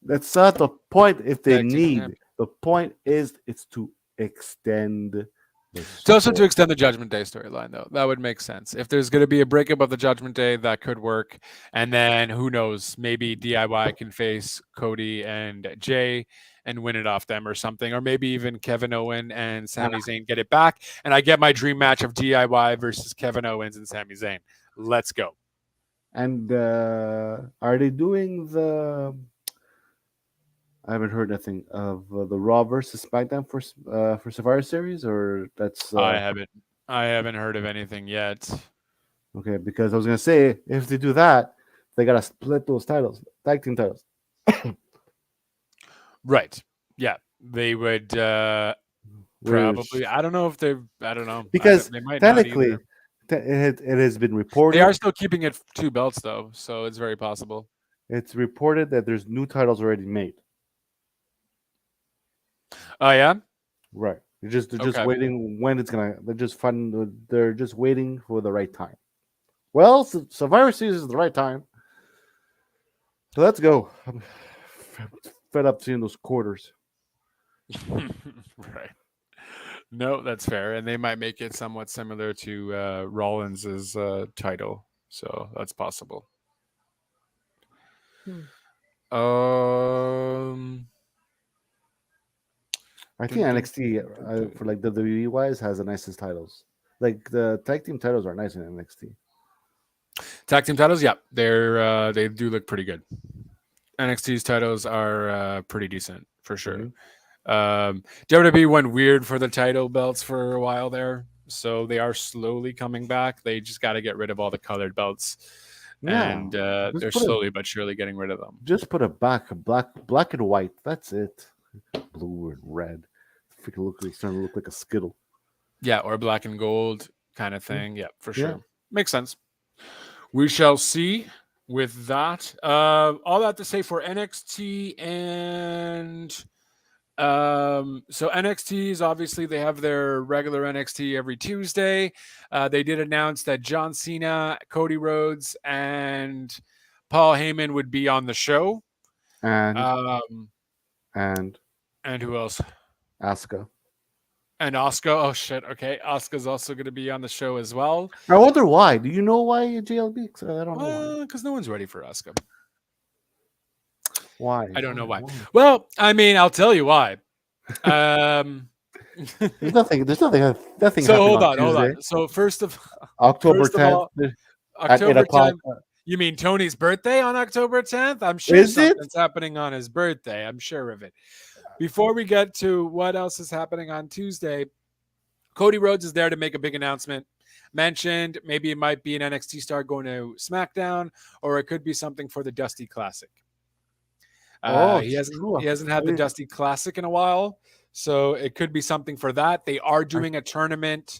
that's not the point if they need. The point is it's to extend it's also to extend the Judgment Day storyline, though. That would make sense. If there's going to be a breakup of the Judgment Day, that could work. And then who knows? Maybe DIY can face Cody and Jay and win it off them or something. Or maybe even Kevin Owens and Sami Zayn get it back. And I get my dream match of DIY versus Kevin Owens and Sami Zayn. Let's go. And are they doing the... I haven't heard nothing of the Raw versus SmackDown for Survivor Series, or that's... I haven't heard of anything yet. Okay, because I was gonna say if they do that, they gotta split those titles, tag team titles. Right. Yeah, they would probably. I don't know if they're. I don't know because they might technically, It has been They reported. are still keeping it 2 belts though, so it's very possible. It's reported that there's new titles already made. Oh yeah. Right. They're just Okay. waiting when it's gonna. They're just waiting for the right time. Well, Survivor Series is the right time. So let's go. I'm fed up seeing those quarters. Right. No, that's fair, and they might make it somewhat similar to Rollins's title, so that's possible. Hmm. Um, I think dun, dun, NXT dun, dun. for like WWE wise has the nicest titles. Like the tag team titles are nice in NXT. Tag team titles, yeah, they do look pretty good. NXT's titles are pretty decent for sure. Mm-hmm. WWE went weird for the title belts for a while there, so they are slowly coming back. They just got to get rid of all the colored belts, Yeah, and just they're put a slowly but surely getting rid of them. black and white. That's it. Blue and red. Freaking starting to look like a skittle. Yeah, or black and gold kind of Yeah. thing. Yeah, for Yeah. sure. Makes sense. We shall see with that. All that to say for NXT and so NXT is obviously they have their regular NXT every Tuesday. They did announce that John Cena, Cody Rhodes, and Paul Heyman would be on the show. And Um, and and who else? Asuka. And Oscar. Oh shit. Okay, Oscar's also going to be on the show as well. I wonder why. Do you know why JLB? I don't know why. Because no one's ready for Oscar. Why? I don't know why. Well, I mean, I'll tell you why. Um, There's nothing. Nothing so happening hold on on, hold Tuesday, on. So first of October first of 10th all, at eight October o'clock. 10th. You mean Tony's birthday on October 10th? I'm sure Is it? something's happening on his birthday. I'm sure of it. Before we get to what else is happening on Tuesday, Cody Rhodes is there to make a big announcement. Mentioned maybe it might be an NXT star going to SmackDown, or it could be something for the Dusty Classic. Oh, He it's hasn't true. he hasn't had the Dusty Classic in a while, so it could be something for that. They are doing a tournament.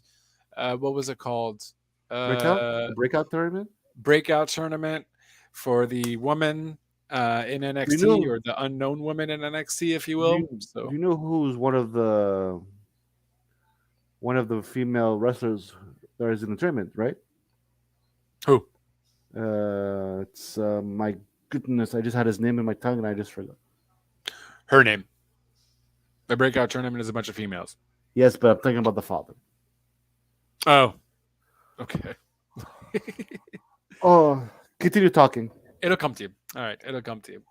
What was it called? Breakout? Uh, The breakout tournament? Breakout tournament for the woman in Do you NXT know? or the unknown woman in NXT, if you Do will. you, do So you know who's one of the female wrestlers that is in the tournament? Right? who? It's my goodness. I just had his name in my tongue and I just forgot. Her name. The Breakout tournament is a bunch of females. Yes, but I'm thinking about the father. Oh, okay. Oh, continue talking. It'll come to you. All right, it'll come to you.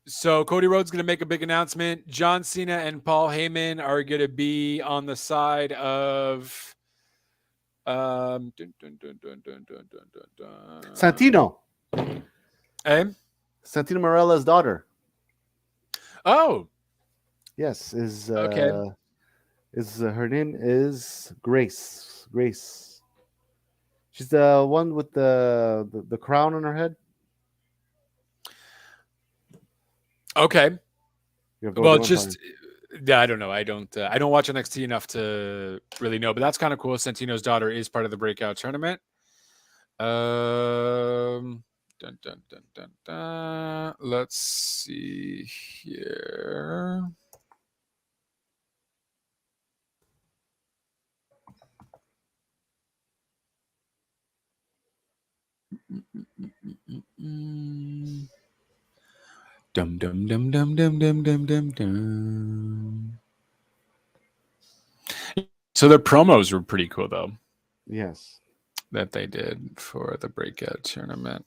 So Cody Rhodes going to make a big announcement. John Cena and Paul Heyman are going to be on the side of Santino. Eh? Santino Marella's daughter. Oh, Yes, okay. is her name is Grace. Grace. She's the one with the crown on her head. Okay. You have no Well, idea what I'm just talking. yeah, I don't know. I don't watch NXT enough to really know, but that's kind of cool. Santino's daughter is part of the breakout tournament. Dun, dun, dun, dun, dun. Let's see here. Dum dum dum dum dum dum dum dum dum. So their promos were pretty cool though. Yes. That they did for the breakout tournament.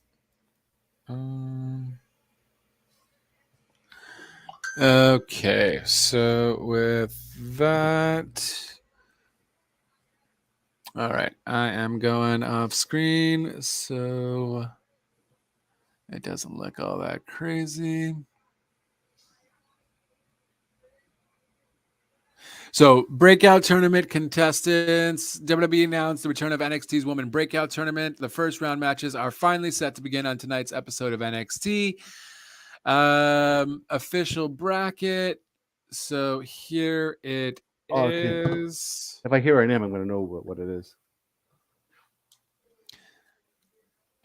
Okay, so with that, all right, I am going off screen, so it doesn't look all that crazy. So, breakout tournament contestants. WWE announced the return of NXT's Women Breakout Tournament. The first round matches are finally set to begin on tonight's episode of NXT. Official bracket. So here it Oh, okay. is. If I hear her name, I'm gonna know what it is.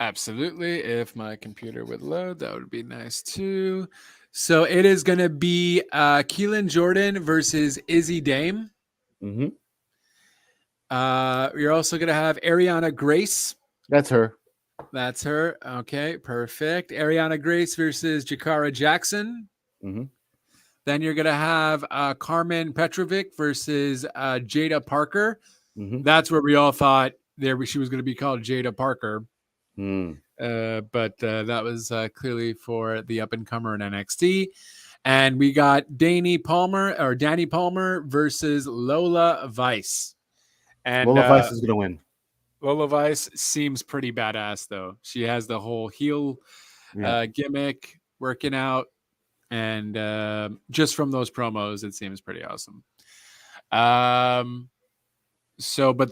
Absolutely. If my computer would load, that would be nice too. So it is going to be Keelan Jordan versus Izzy Dame. Mm-hmm. You're also going to have Ariana Grace. That's her. That's her. Okay, perfect. Ariana Grace versus Jakara Jackson. Mm-hmm. Then you're going to have Carmen Petrovic versus Jada Parker. Mm-hmm. That's where we all thought she was going to be called Jada Parker. Mm. But that was clearly for the up and comer in NXT. And we got Danny Palmer versus Lola Vice. And Lola Vice is gonna win. Lola Vice seems pretty badass, though. She has the whole heel gimmick working out, and just from those promos, it seems pretty awesome. But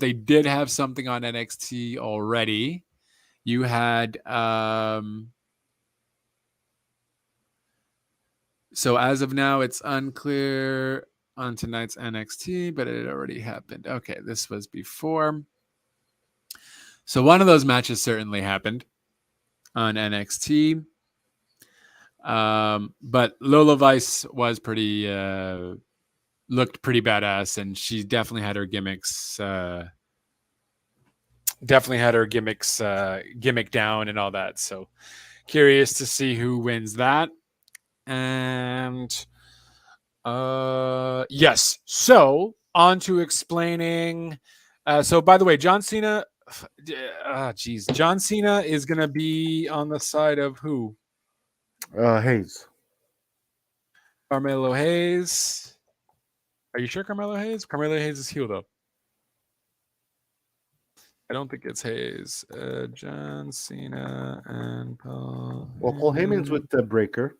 they did have something on NXT already. You had so as of now, it's unclear on tonight's NXT, but it had already happened. Okay, this was before. So one of those matches certainly happened on NXT. But Lola Vice was looked pretty badass, and she definitely had her gimmicks. Gimmick down and all that. So curious to see who wins that. And yes. So on to explaining. So by the way, John Cena. John Cena is gonna be on the side of who? Hayes. Carmelo Hayes. Are you sure Carmelo Hayes? Carmelo Hayes is heel though. I don't think it's Hayes. John Cena and Paul. Well, Paul Heyman's with the Breaker.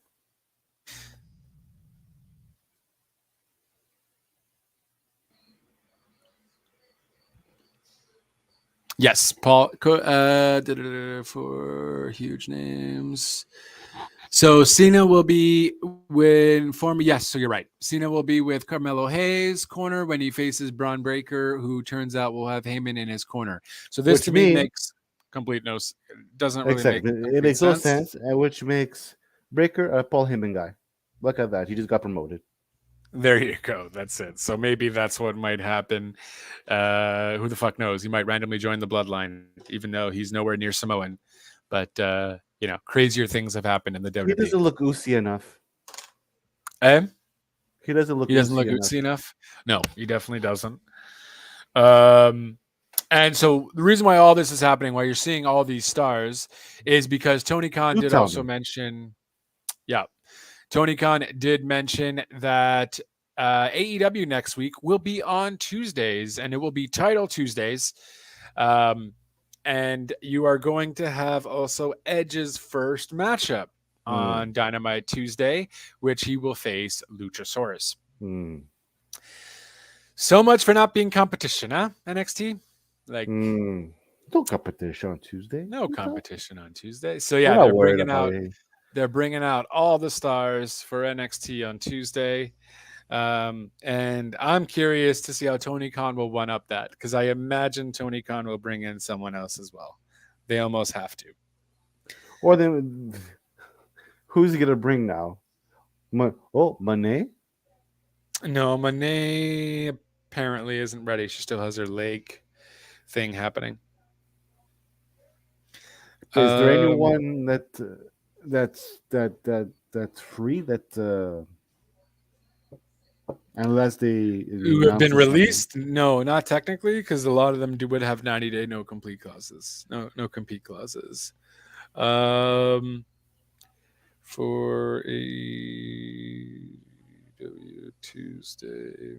Yes, Paul. For huge names. So Cena will be yes, so you're right. Cena will be with Carmelo Hayes' corner when he faces Braun Breaker, who turns out will have Heyman in his corner. So this to me makes complete no doesn't really make it makes no sense, which makes Breaker a Paul Heyman guy. Look at that. He just got promoted. There you go. That's it. So maybe that's what might happen. Who the fuck knows? He might randomly join the bloodline, even though he's nowhere near Samoan. But crazier things have happened in the WWE. He doesn't look oozy enough. He doesn't look oozy enough. No, he definitely doesn't. And so the reason why all this is happening, why you're seeing all these stars, is because Tony Khan did also mention. Yeah. Tony Khan did mention that AEW next week will be on Tuesdays, and it will be Title Tuesdays. And you are going to have also Edge's first matchup on Dynamite Tuesday, which he will face Luchasaurus. So much for not being competition, huh? NXT? No competition on Tuesday. No competition on Tuesday. So yeah, they're bringing out all the stars for NXT on Tuesday. And I'm curious to see how Tony Khan will one up that, because I imagine Tony Khan will bring in someone else as well. They almost have to. Or then, who's he gonna bring now? Monet? No, Monet apparently isn't ready. She still has her leg thing happening. Is there anyone that's free unless they who have been released? No, not technically, because a lot of them would have 90-day no compete clauses. No compete clauses. For a Tuesday.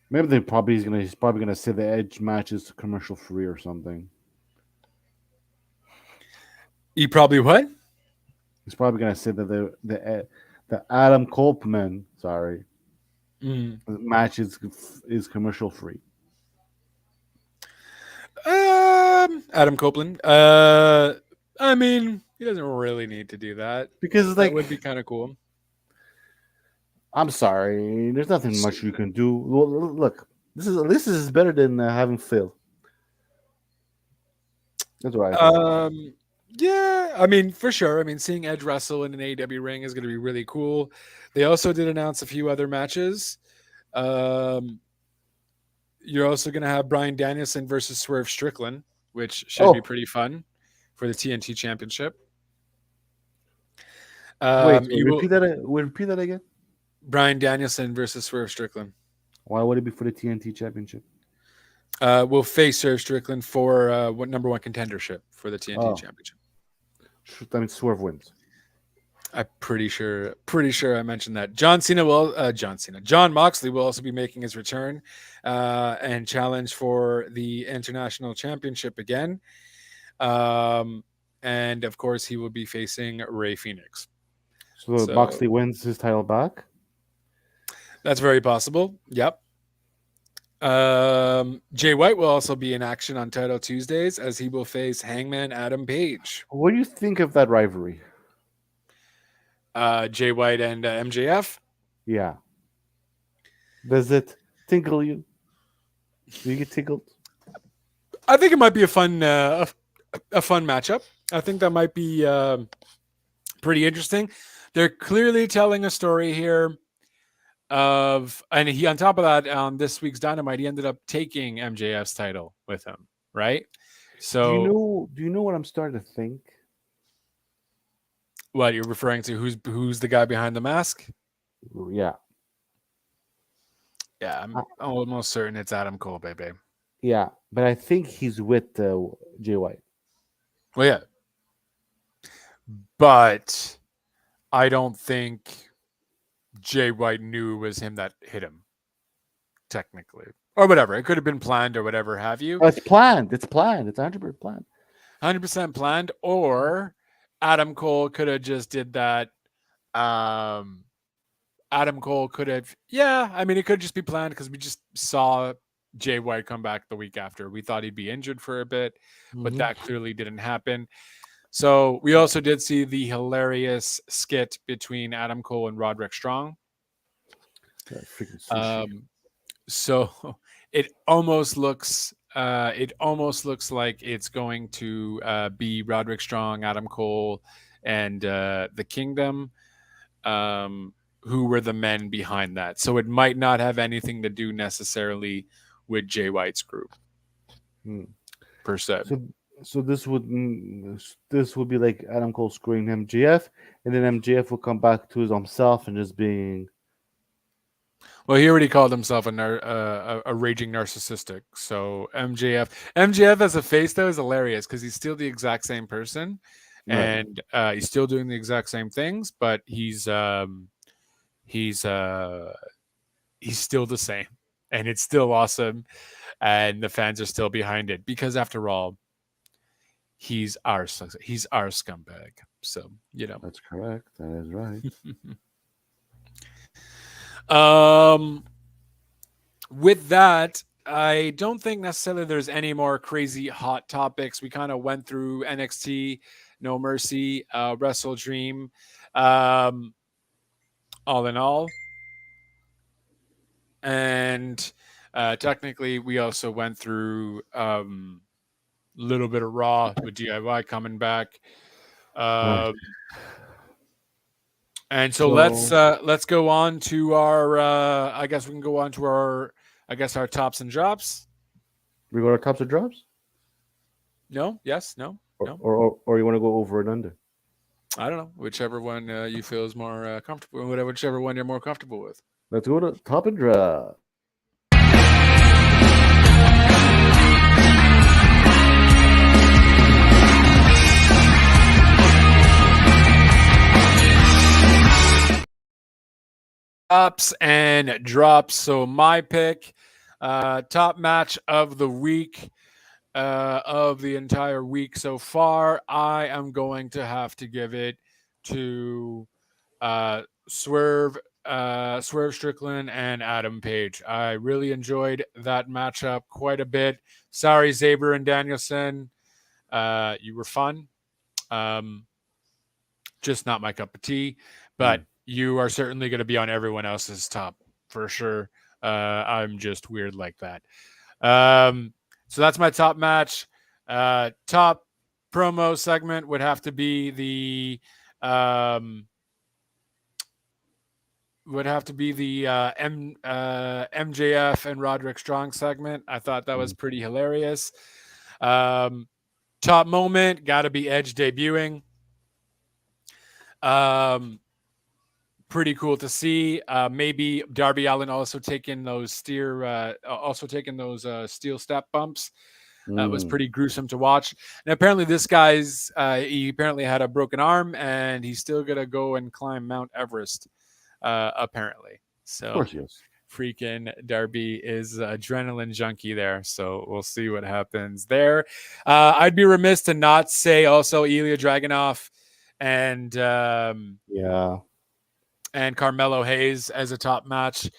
Maybe he's probably gonna say the Edge match is commercial free or something. He probably what? He's probably gonna say that the Adam Copeman, match is commercial free. Adam Copeland. I mean, he doesn't really need to do that, because that would be kind of cool. I'm sorry, there's nothing much you can do. Well, look, this is better than having Phil. That's what I thought. Yeah, I mean, for sure. I mean, seeing Edge wrestle in an AEW ring is going to be really cool. They also did announce a few other matches. Um, you're also going to have Bryan Danielson versus Swerve Strickland, which should be Oh, pretty fun for the TNT Championship. wait, You will repeat that again. Bryan Danielson versus Swerve Strickland. Why would it be for the TNT Championship? Will face Swerve Strickland for what number one contendership for the TNT Oh, Championship. I mean Swerve wins. I'm pretty sure I mentioned that. John Moxley will also be making his return and challenge for the International Championship again. And of course, he will be facing Rey Fenix. So Moxley wins his title back. That's very possible. Yep. Jay White will also be in action on Title Tuesdays as he will face Hangman Adam Page. What do you think of that rivalry? Jay White and MJF. Yeah. Does it tickle you? Do you get tickled? I think it might be a fun matchup. I think that might be pretty interesting. They're clearly telling a story here and he, on top of that, on this week's Dynamite, he ended up taking MJF's title with him, right? So do you know what I'm starting to think? What you're referring to? Who's the guy behind the mask? Yeah. Yeah, I'm almost certain it's Adam Cole, baby. Yeah, but I think he's with Jay White. Well, yeah, but I don't think Jay White knew it was him that hit him. Technically, or whatever, it could have been planned or whatever have you. Oh, it's planned. It's planned. It's 100% planned. 100% planned, or Adam Cole could have just did that. Adam Cole could have, yeah. I mean, it could just be planned because we just saw Jay White come back the week after. We thought he'd be injured for a bit, but that clearly didn't happen. So we also did see the hilarious skit between Adam Cole and Roderick Strong. So it almost looks like it's going to be Roderick Strong, Adam Cole, and the Kingdom, who were the men behind that. So it might not have anything to do necessarily with Jay White's group per se. So this would be like Adam Cole screwing MJF, and then MJF will come back to his own self and just being. Well, he already called himself a raging narcissistic. So MJF as a face though is hilarious because he's still the exact same person, and he's still doing the exact same things, but he's still the same, and it's still awesome, and the fans are still behind it because after all, he's our scumbag. So that's correct. That is right. With that, I don't think necessarily there's any more crazy hot topics. We kind of went through NXT, No Mercy, WrestleDream, all in all. And technically, we also went through a little bit of Raw with DIY coming back. And so let's go on to our. I guess we can go on to our tops and drops. We go to tops and drops. No. Yes. No. No. Or you want to go over and under? I don't know. Whichever one you feel is more comfortable. Whichever one you're more comfortable with. Let's go to top and drop. Ups and drops. So my pick, top match of the week, of the entire week so far, I am going to have to give it to Swerve Strickland and Adam Page. I really enjoyed that matchup quite a bit. Sorry, Zaber and Danielson, you were fun. Just not my cup of tea, but you are certainly going to be on everyone else's top for sure. I'm just weird like that. So that's my top match. Top promo segment would have to be the MJF and Roderick Strong segment. I thought that was pretty hilarious. Top moment got to be Edge debuting. Pretty cool to see. Maybe Darby Allin also taking those steel step bumps. That was pretty gruesome to watch. And apparently this guy's he apparently had a broken arm and he's still gonna go and climb Mount Everest. Apparently. So of course he is. Freaking Darby is adrenaline junkie there. So we'll see what happens there. I'd be remiss to not say also Ilya Dragunov and and Carmelo Hayes as a top match.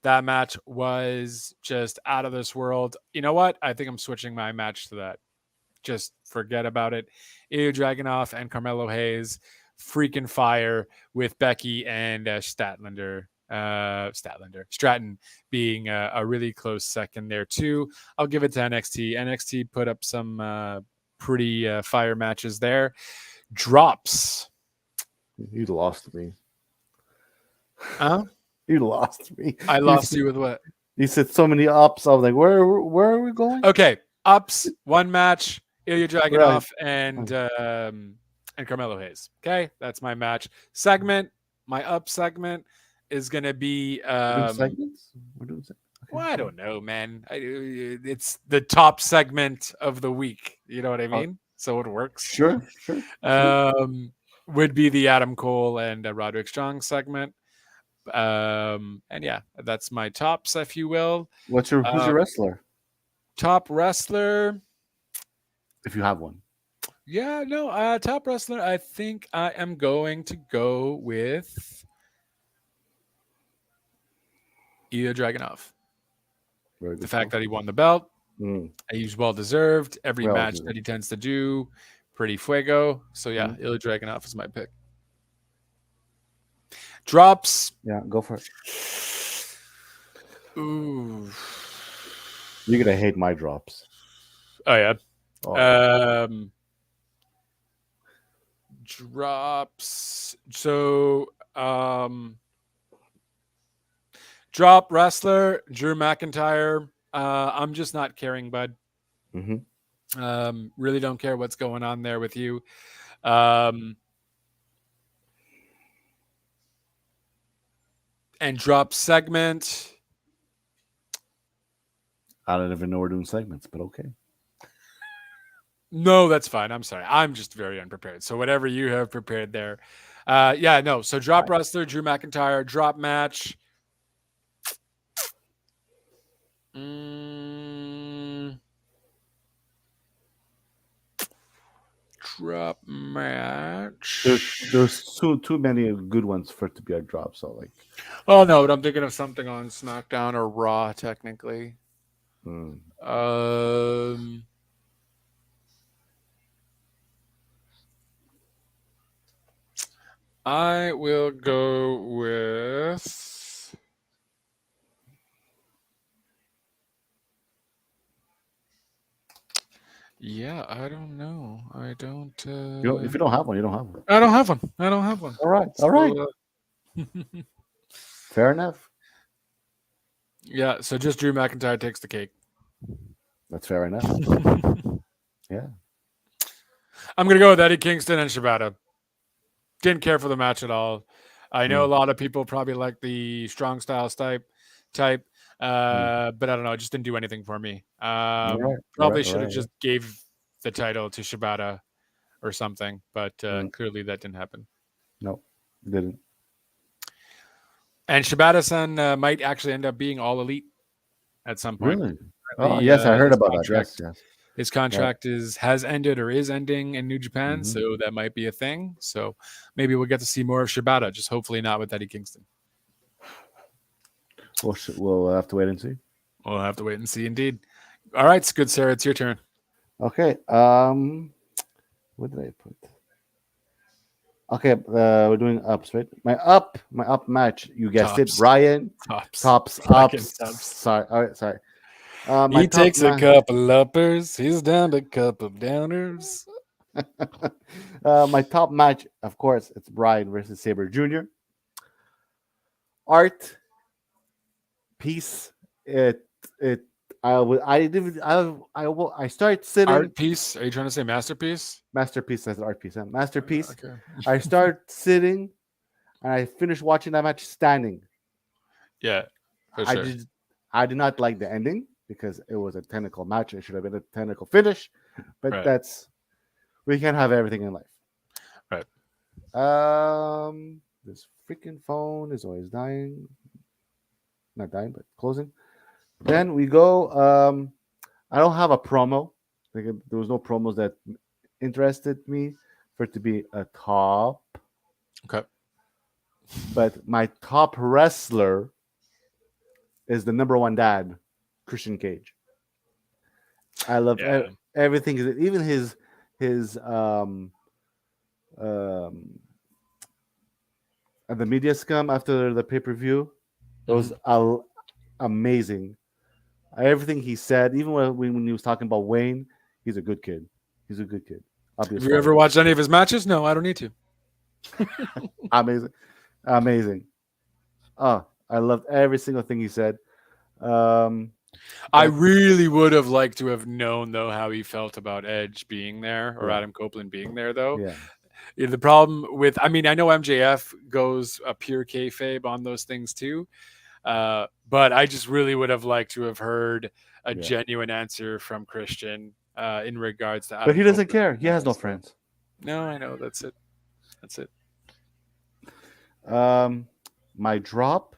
That match was just out of this world. You know what? I think I'm switching my match to that. Just forget about it. Ilya Dragunov and Carmelo Hayes, freaking fire with Becky and Stratton being a really close second there too. I'll give it to NXT. NXT put up some pretty fire matches there. Drops. You lost me. Huh? You lost me. I lost you with what? You said so many ups. I was like, where are we going? Okay, ups. One match. Ilya Dragunov and Carmelo Hayes. Okay, that's my match segment. My up segment is gonna be. Segments? We're doing segments. Okay. Well, I don't know, man. It's the top segment of the week. You know what I mean? So it works. Sure. Would be the Adam Cole and Roderick Strong segment. And yeah, that's my tops, if you will. Who's your wrestler? Top wrestler, if you have one. Yeah, no, top wrestler. I think I am going to go with Ilya Dragunov. The fact that he won the belt, he's well deserved. Every match that he tends to do, pretty fuego. So yeah, Ilya Dragunov is my pick. Drops. Yeah, go for it. Ooh. You're gonna hate my drops. Oh yeah. Drops. So drop wrestler Drew McIntyre. I'm just not caring, bud. Really don't care what's going on there with you. And drop segment. I don't even know we're doing segments, but okay. No, that's fine. I'm sorry. I'm just very unprepared. So whatever you have prepared there. Yeah, no. So drop wrestler, Drew McIntyre, drop match. Drop match. There's too many good ones for it to be a drop. So like, oh no, but I'm thinking of something on SmackDown or Raw, technically. I will go with. Yeah, I don't know. I don't. If you don't have one, you don't have one. I don't have one. I don't have one. All right. All right. Fair enough. Yeah. So just Drew McIntyre takes the cake. That's fair enough. Yeah. I'm gonna go with Eddie Kingston and Shibata. Didn't care for the match at all. I know a lot of people probably like the strong styles type, but I don't know. It just didn't do anything for me. Probably should have just gave the title to Shibata or something, but clearly that didn't happen. No, it didn't. And Shibata-san might actually end up being all elite at some point. Really? Oh, yes, I heard about that. Yes. His contract has ended or is ending in New Japan, so that might be a thing. So maybe we'll get to see more of Shibata, just hopefully not with Eddie Kingston. We'll have to wait and see. We'll have to wait and see, indeed. All right, good, Sarah. It's your turn. Okay. What did I put? Okay, we're doing ups, right? My up match. You guessed it, Brian. Tops. Sorry. All right, sorry. He takes a couple uppers. He's down to a couple downers. My top match, of course, it's Bryan versus Saber Jr. Art, peace. It. I didn't. I start sitting. Art piece? Are you trying to say masterpiece? Masterpiece. That's art piece. Huh? Masterpiece. Okay. I start sitting, and I finish watching that match standing. Yeah, for I sure. just. I did not like the ending because it was a technical match. It should have been a technical finish, but Right. that's we can't have everything in life. Right. This freaking phone is always dying. Not dying, but closing. Then we go. I don't have a promo. Like, there was no promos that interested me for it to be a top. Okay. But my top wrestler is the number one dad, Christian Cage. I love everything. Even his um the media scum after the pay-per-view. It was amazing. Everything he said, even when he was talking about Wayne, he's a good kid. He's a good kid. Have you ever watched any of his matches? No, I don't need to. Amazing. Amazing. Oh, I loved every single thing he said. I really would have liked to have known, though, how he felt about Edge being there or Adam Copeland being there, though. Yeah. The problem with, I mean, I know MJF goes a pure kayfabe on those things too, but I just really would have liked to have heard a genuine answer from Christian in regards to Adam. But he doesn't care. He has no friends. No, I know. That's it. That's it. My drop.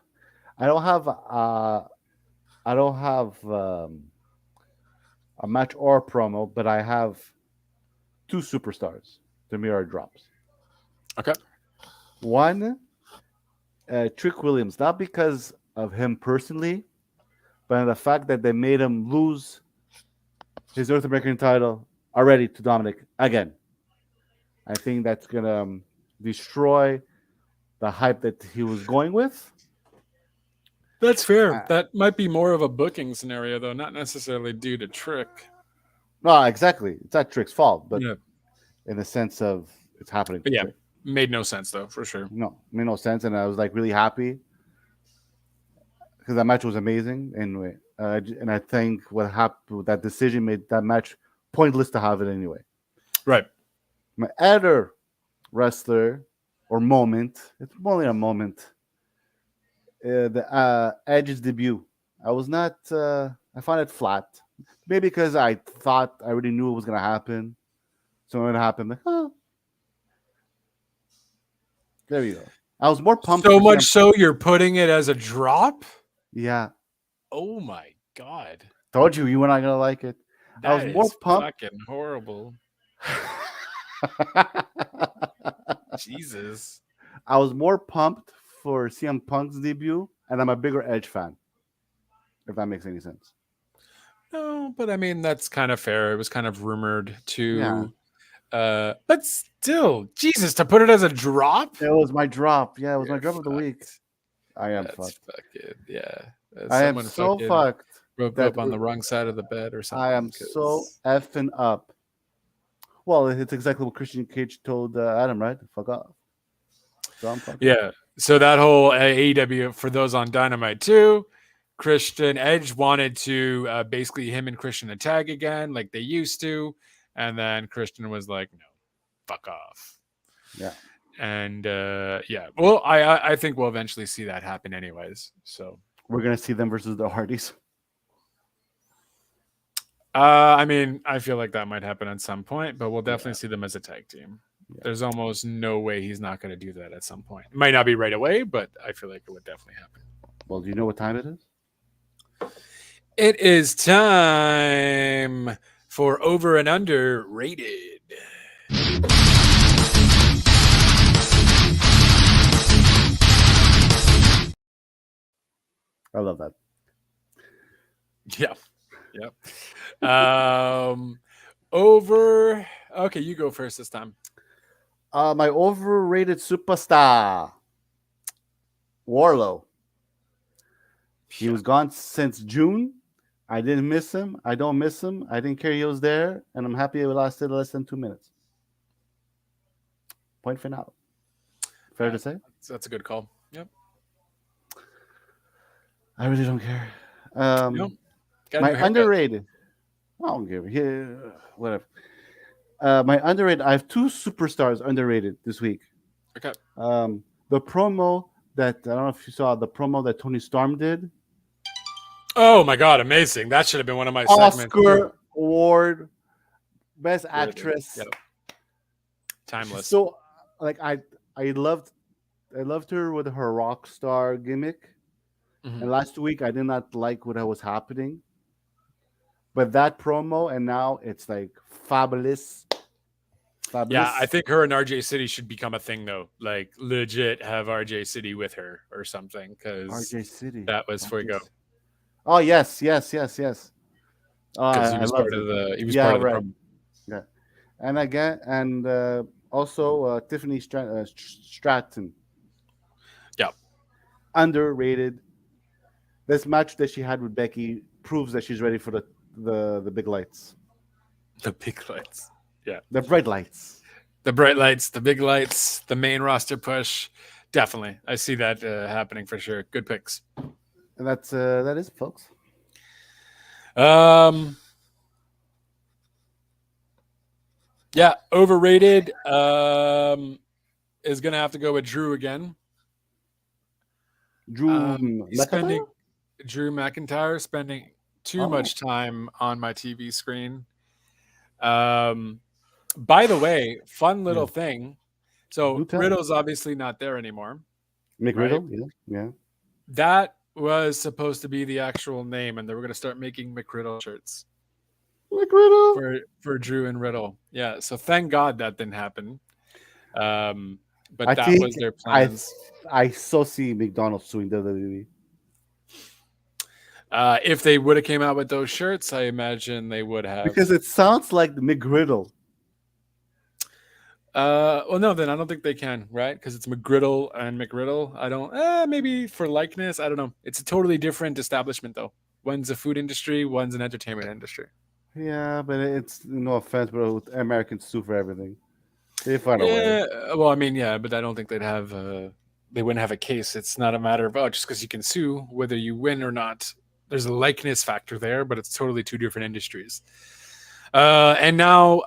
I don't have a match or a promo, but I have two superstars to mirror drops. Okay. One, Trick Williams, not because of him personally, but the fact that they made him lose his North American title already to Dominic again. I think that's gonna destroy the hype that he was going with. That's fair. That might be more of a booking scenario, though, not necessarily due to Trick. No, exactly. It's not Trick's fault, but in the sense of it's happening. But yeah, made no sense though, for sure. No, made no sense, and I was like really happy because that match was amazing. Anyway, and I think what happened with that decision made that match pointless to have it anyway. Right. My other wrestler or moment, it's only a moment. The Edge's debut. I was not. I found it flat. Maybe because I thought I already knew it was gonna happen. So when it happened, like, oh, there you go. I was more pumped. So much so you're putting it as a drop? Yeah. Oh my god. Told you were not gonna like it. That I was more pumped. Fucking horrible. Jesus. I was more pumped for CM Punk's debut, and I'm a bigger Edge fan. If that makes any sense. No, but I mean that's kind of fair. It was kind of rumored to but still, Jesus, to put it as a drop? It was my drop. Yeah, it was my drop of the week. I am fucked. I am so fucked. Broke up on the wrong side of the bed or something. I am so effing up. Well, it's exactly what Christian Cage told Adam, right? Fuck off. So I'm fucked. Yeah. So that whole AEW, for those on Dynamite too, Christian Edge wanted to basically him and Christian a tag again like they used to. And then Christian was like, no, fuck off. Yeah. And well, I think we'll eventually see that happen anyways. So we're going to see them versus the Hardys. I mean, I feel like that might happen at some point, but we'll definitely see them as a tag team. Yeah. There's almost no way he's not going to do that at some point. It might not be right away, but I feel like it would definitely happen. Well, do you know what time it is? It is time for Over and Under Rated. I love that. Yeah. Yep. Over. Okay, you go first this time. My overrated superstar, Warlow. He was gone since June. I didn't miss him. I don't miss him. I didn't care he was there, and I'm happy it lasted less than 2 minutes. Point final. Fair to say? That's a good call. Yep. I really don't care. Got a My new haircut. underrated. I don't give a whatever. My underrated. I have two superstars underrated this week. Okay. The promo that I don't know if you saw the promo that Tony Storm did. Oh my god, amazing! That should have been one of my Oscar Award, Best Actress. Yep. Timeless. So, like I loved her with her rock star gimmick. Mm-hmm. And last week I did not like what was happening. But that promo and now it's like fabulous. Yeah, I think her and RJ City should become a thing though. Like legit have RJ City with her or something because RJ City that was Fuego. Oh yes. Because he was part of the promo. Yeah, and again, and also Tiffany Stratton. Yeah, underrated. This match that she had with Becky proves that she's ready for the big lights. The big lights. Yeah. The bright lights. The bright lights, the big lights, the main roster push. Definitely. I see that happening for sure. Good picks. And that is, folks. Yeah, overrated is going to have to go with Drew again. Drew McIntyre spending too much time on my TV screen. By the way, fun little thing. So Riddle's obviously not there anymore. McRiddle, right? Yeah. That was supposed to be the actual name, and they were going to start making McRiddle shirts. McRiddle for Drew and Riddle. Yeah. So thank God that didn't happen. But that was their plans. I so see McDonald's suing WWE. If they would have came out with those shirts, I imagine they would have. Because it sounds like the McGriddle. Well, no, then I don't think they can, right? Because it's McGriddle and McRiddle. I don't. Maybe for likeness, I don't know. It's a totally different establishment, though. One's a food industry, one's an entertainment industry. Yeah, but it's no offense, but Americans sue for everything. They find a way. Well, I mean, yeah, but I don't think they'd have. They wouldn't have a case. It's not a matter of just because you can sue, whether you win or not. There's a likeness factor there, but it's totally two different industries. And now,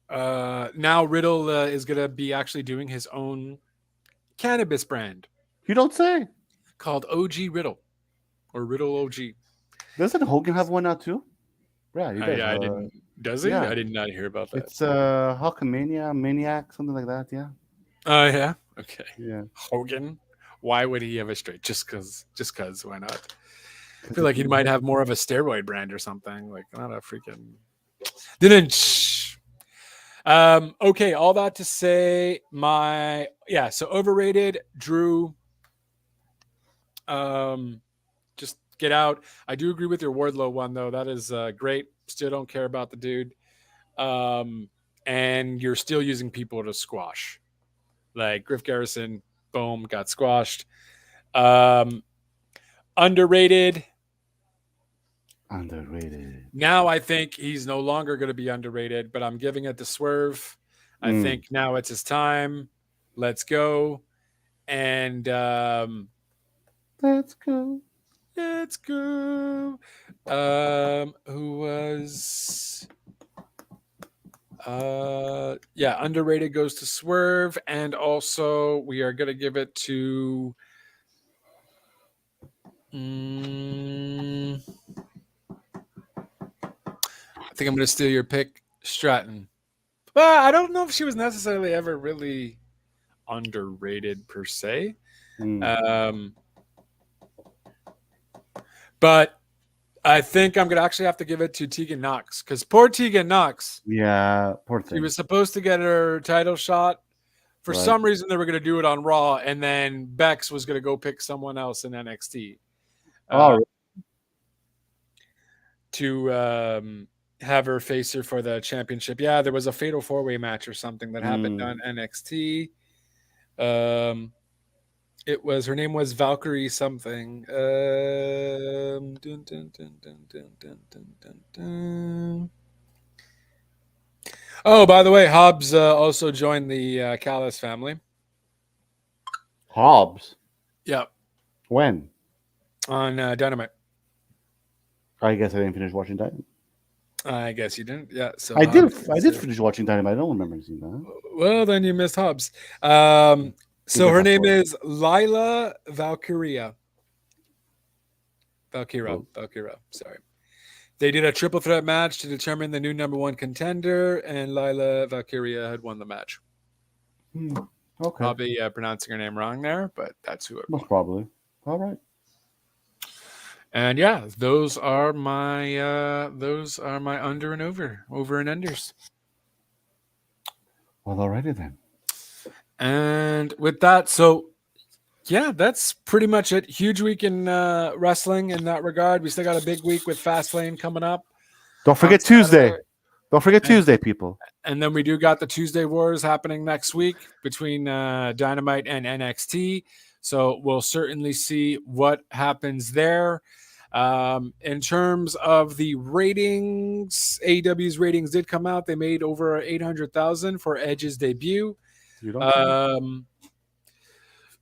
now Riddle is gonna be actually doing his own cannabis brand. You don't say. Called OG Riddle, or Riddle OG. Doesn't Hogan have one now too? Yeah, he does. I didn't. Does he? Yeah. I did not hear about that. It's Hulkamania, Maniac, something like that. Yeah. Oh yeah. Okay. Yeah. Hogan. Why would he have a straight? Just because? Why not? I feel like he might have more of a steroid brand or something. Like not a freaking. Didn't. Okay. All that to say, So overrated, Drew. Just get out. I do agree with your Wardlow one though. That is great. Still don't care about the dude. And you're still using people to squash. Like Griff Garrison, boom, got squashed. Underrated. Now I think he's no longer going to be underrated, but I'm giving it to Swerve. I think now it's his time. Let's go. And let's go. Who was underrated goes to Swerve, and also we are gonna give it to I think I'm gonna steal your pick, Stratton. Well, I don't know if she was necessarily ever really underrated per se. But I think I'm going to actually have to give it to Tegan Nox because poor Tegan Nox. Yeah, poor thing. She was supposed to get her title shot. For some reason, they were going to do it on Raw, and then Bex was going to go pick someone else in NXT to have her face her for the championship. Yeah, there was a fatal four-way match or something that happened on NXT. It was, her name was Valkyrie something. Oh, by the way, Hobbs also joined the Callis family. Hobbs? Yep. When? On Dynamite. I guess I didn't finish watching Dynamite. I guess you didn't. Yeah. So I did. I did finish watching Dynamite. I don't remember seeing that. Well, then you missed Hobbs. So her name is Lila Valkyria. Valkyra. Sorry. They did a triple threat match to determine the new number one contender, and Lila Valkyria had won the match. Okay. Probably pronouncing her name wrong there, but that's who it was. Most probably. All right. And yeah, those are my under and over and unders. Well, alrighty then. And with that, so yeah, that's pretty much it. Huge week in wrestling in that regard. We still got a big week with Fastlane coming up. Don't forget Tuesday. Don't forget Tuesday, people. And then we do got the Tuesday Wars happening next week between Dynamite and NXT. So we'll certainly see what happens there. In terms of the ratings, AEW's ratings did come out. They made over 800,000 for Edge's debut.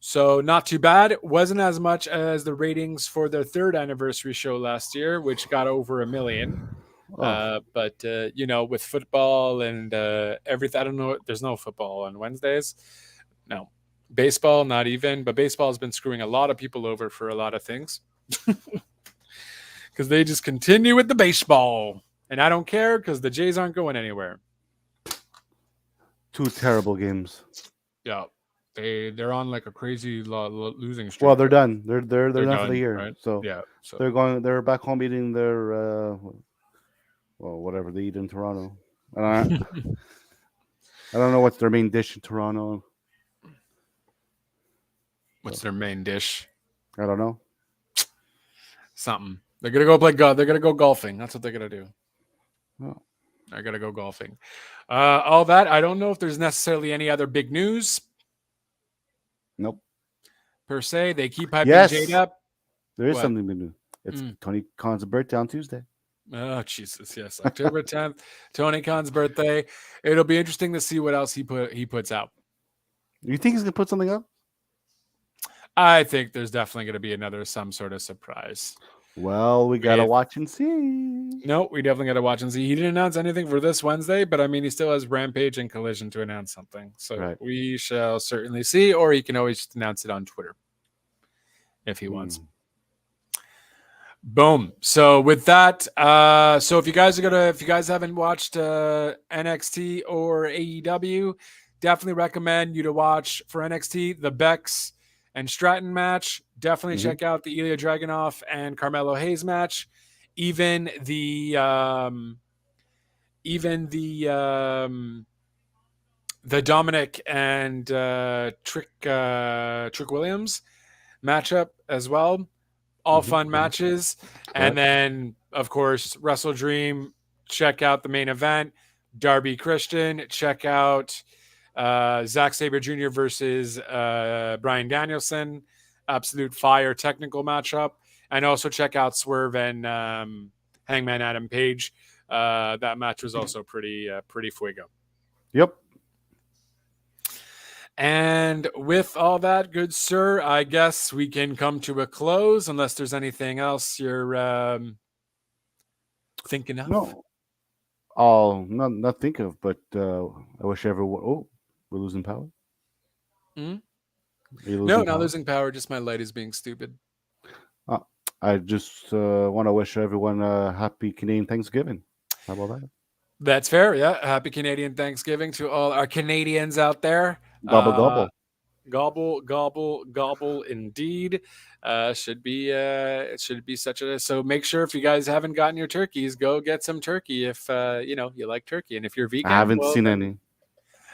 So not too bad. It wasn't as much as the ratings for their third anniversary show last year, which got over 1 million. But with football and everything, I don't know. There's no football on Wednesdays. No, baseball, not even. But baseball has been screwing a lot of people over for a lot of things because they just continue with the baseball, and I don't care because the Jays aren't going anywhere. 2 terrible games. Yeah. They're on like a crazy losing streak. Well, they're done. They're done for the year. Right? So yeah, they're back home eating their whatever they eat in Toronto. I don't know what's their main dish in Toronto. What's their main dish? I don't know. Something. They're gonna go play golf. They're gonna go golfing. That's what they're gonna do. Oh. They're gonna go golfing. All that. I don't know if there's necessarily any other big news. Nope. Per se, they keep hyping Jade up. There is something to do. It's Tony Khan's birthday on Tuesday. Oh Jesus! Yes, October 10th, Tony Khan's birthday. It'll be interesting to see what else he puts out. You think he's gonna put something up? I think there's definitely going to be some sort of surprise. Well, we gotta watch and see. No, we definitely gotta watch and see. He didn't announce anything for this Wednesday, but I mean, he still has Rampage and Collision to announce something. So we shall certainly see, or he can always just announce it on Twitter if he wants. Boom. So with that, so if you guys haven't watched NXT or AEW, definitely recommend you to watch for NXT the Bex and Stratton match. Definitely check out the Ilya Dragunov and Carmelo Hayes match. Even the Dominic and Trick Williams matchup as well. All fun matches. And then, of course, WrestleDream. Check out the main event. Darby Christian. Check out Zack Sabre Jr. versus Bryan Danielson. Absolute fire technical matchup. And also check out Swerve and Hangman Adam Page. That match was also pretty fuego. Yep. And with all that, good sir, I guess we can come to a close unless there's anything else you're thinking of. No. Oh, not think of, but I wish everyone. Oh, we're losing power. No, not losing power. Just my light is being stupid. I just want to wish everyone a happy Canadian Thanksgiving. How about that? That's fair. Yeah, happy Canadian Thanksgiving to all our Canadians out there. Gobble gobble. Gobble gobble gobble. Indeed, it should be such a. So make sure if you guys haven't gotten your turkeys, go get some turkey if you like turkey, and if you're vegan, I haven't seen any.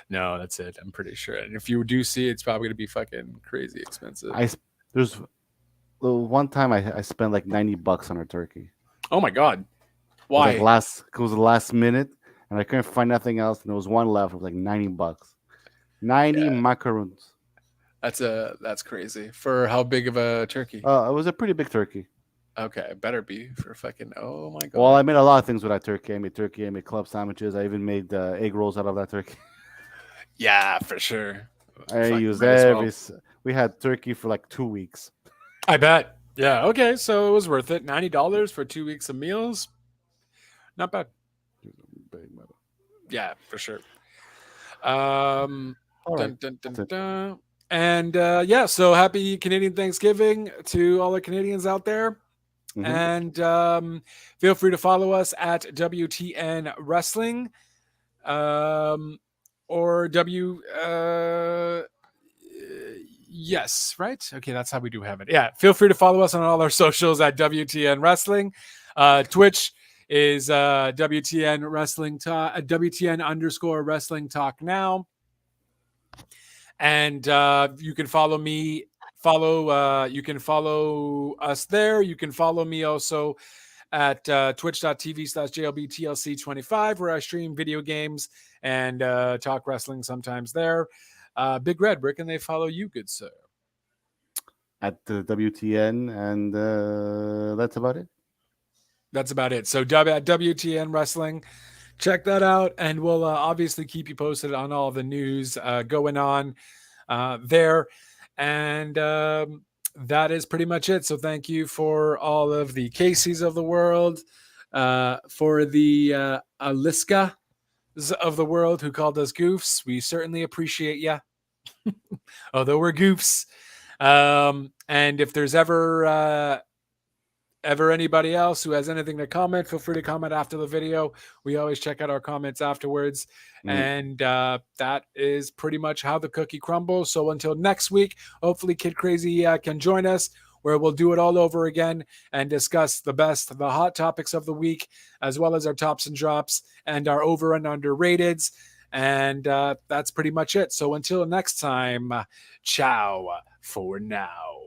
No, that's it. I'm pretty sure. And if you do see it, it's probably going to be fucking crazy expensive. There's one time I spent like $90 on a turkey. Oh my god! Why? It was the last minute, and I couldn't find nothing else, and there was one left. It was like $90. 90 macaroons. That's crazy. For how big of a turkey? It was a pretty big turkey. Okay, better be for fucking. Oh my god. Well, I made a lot of things with that turkey. I made turkey. I made club sandwiches. I even made egg rolls out of that turkey. Yeah, for sure. I used every. We had turkey for like 2 weeks. I bet. Yeah. Okay. So it was worth it. $90 for 2 weeks of meals. Not bad. Yeah, for sure. All right. And yeah, so happy Canadian Thanksgiving to all the Canadians out there. And feel free to follow us at WTN Wrestling or yes, right? Okay, that's how we do have it. Yeah, feel free to follow us on all our socials at WTN Wrestling. Twitch is WTN Wrestling Talk, WTN _Wrestling Talk now. And you can follow me. You can follow us there. You can follow me also at twitch.tv/JLBTLC25, where I stream video games and talk wrestling sometimes there. Big Red, where can they follow you, good sir? At the WTN, and that's about it. That's about it. So at WTN Wrestling, check that out, and we'll obviously keep you posted on all the news going on there. And that is pretty much it. So thank you for all of the Caseys of the world, for the Aliska of the world who called us goofs. We certainly appreciate you, although we're goofs. And if there's ever anybody else who has anything to comment, feel free to comment after the video. We always check out our comments afterwards. And that is pretty much how the cookie crumbles. So until next week, hopefully Kid Crazy can join us, where we'll do it all over again and discuss the hot topics of the week, as well as our tops and drops and our over and under rateds. And that's pretty much it. So until next time, ciao for now.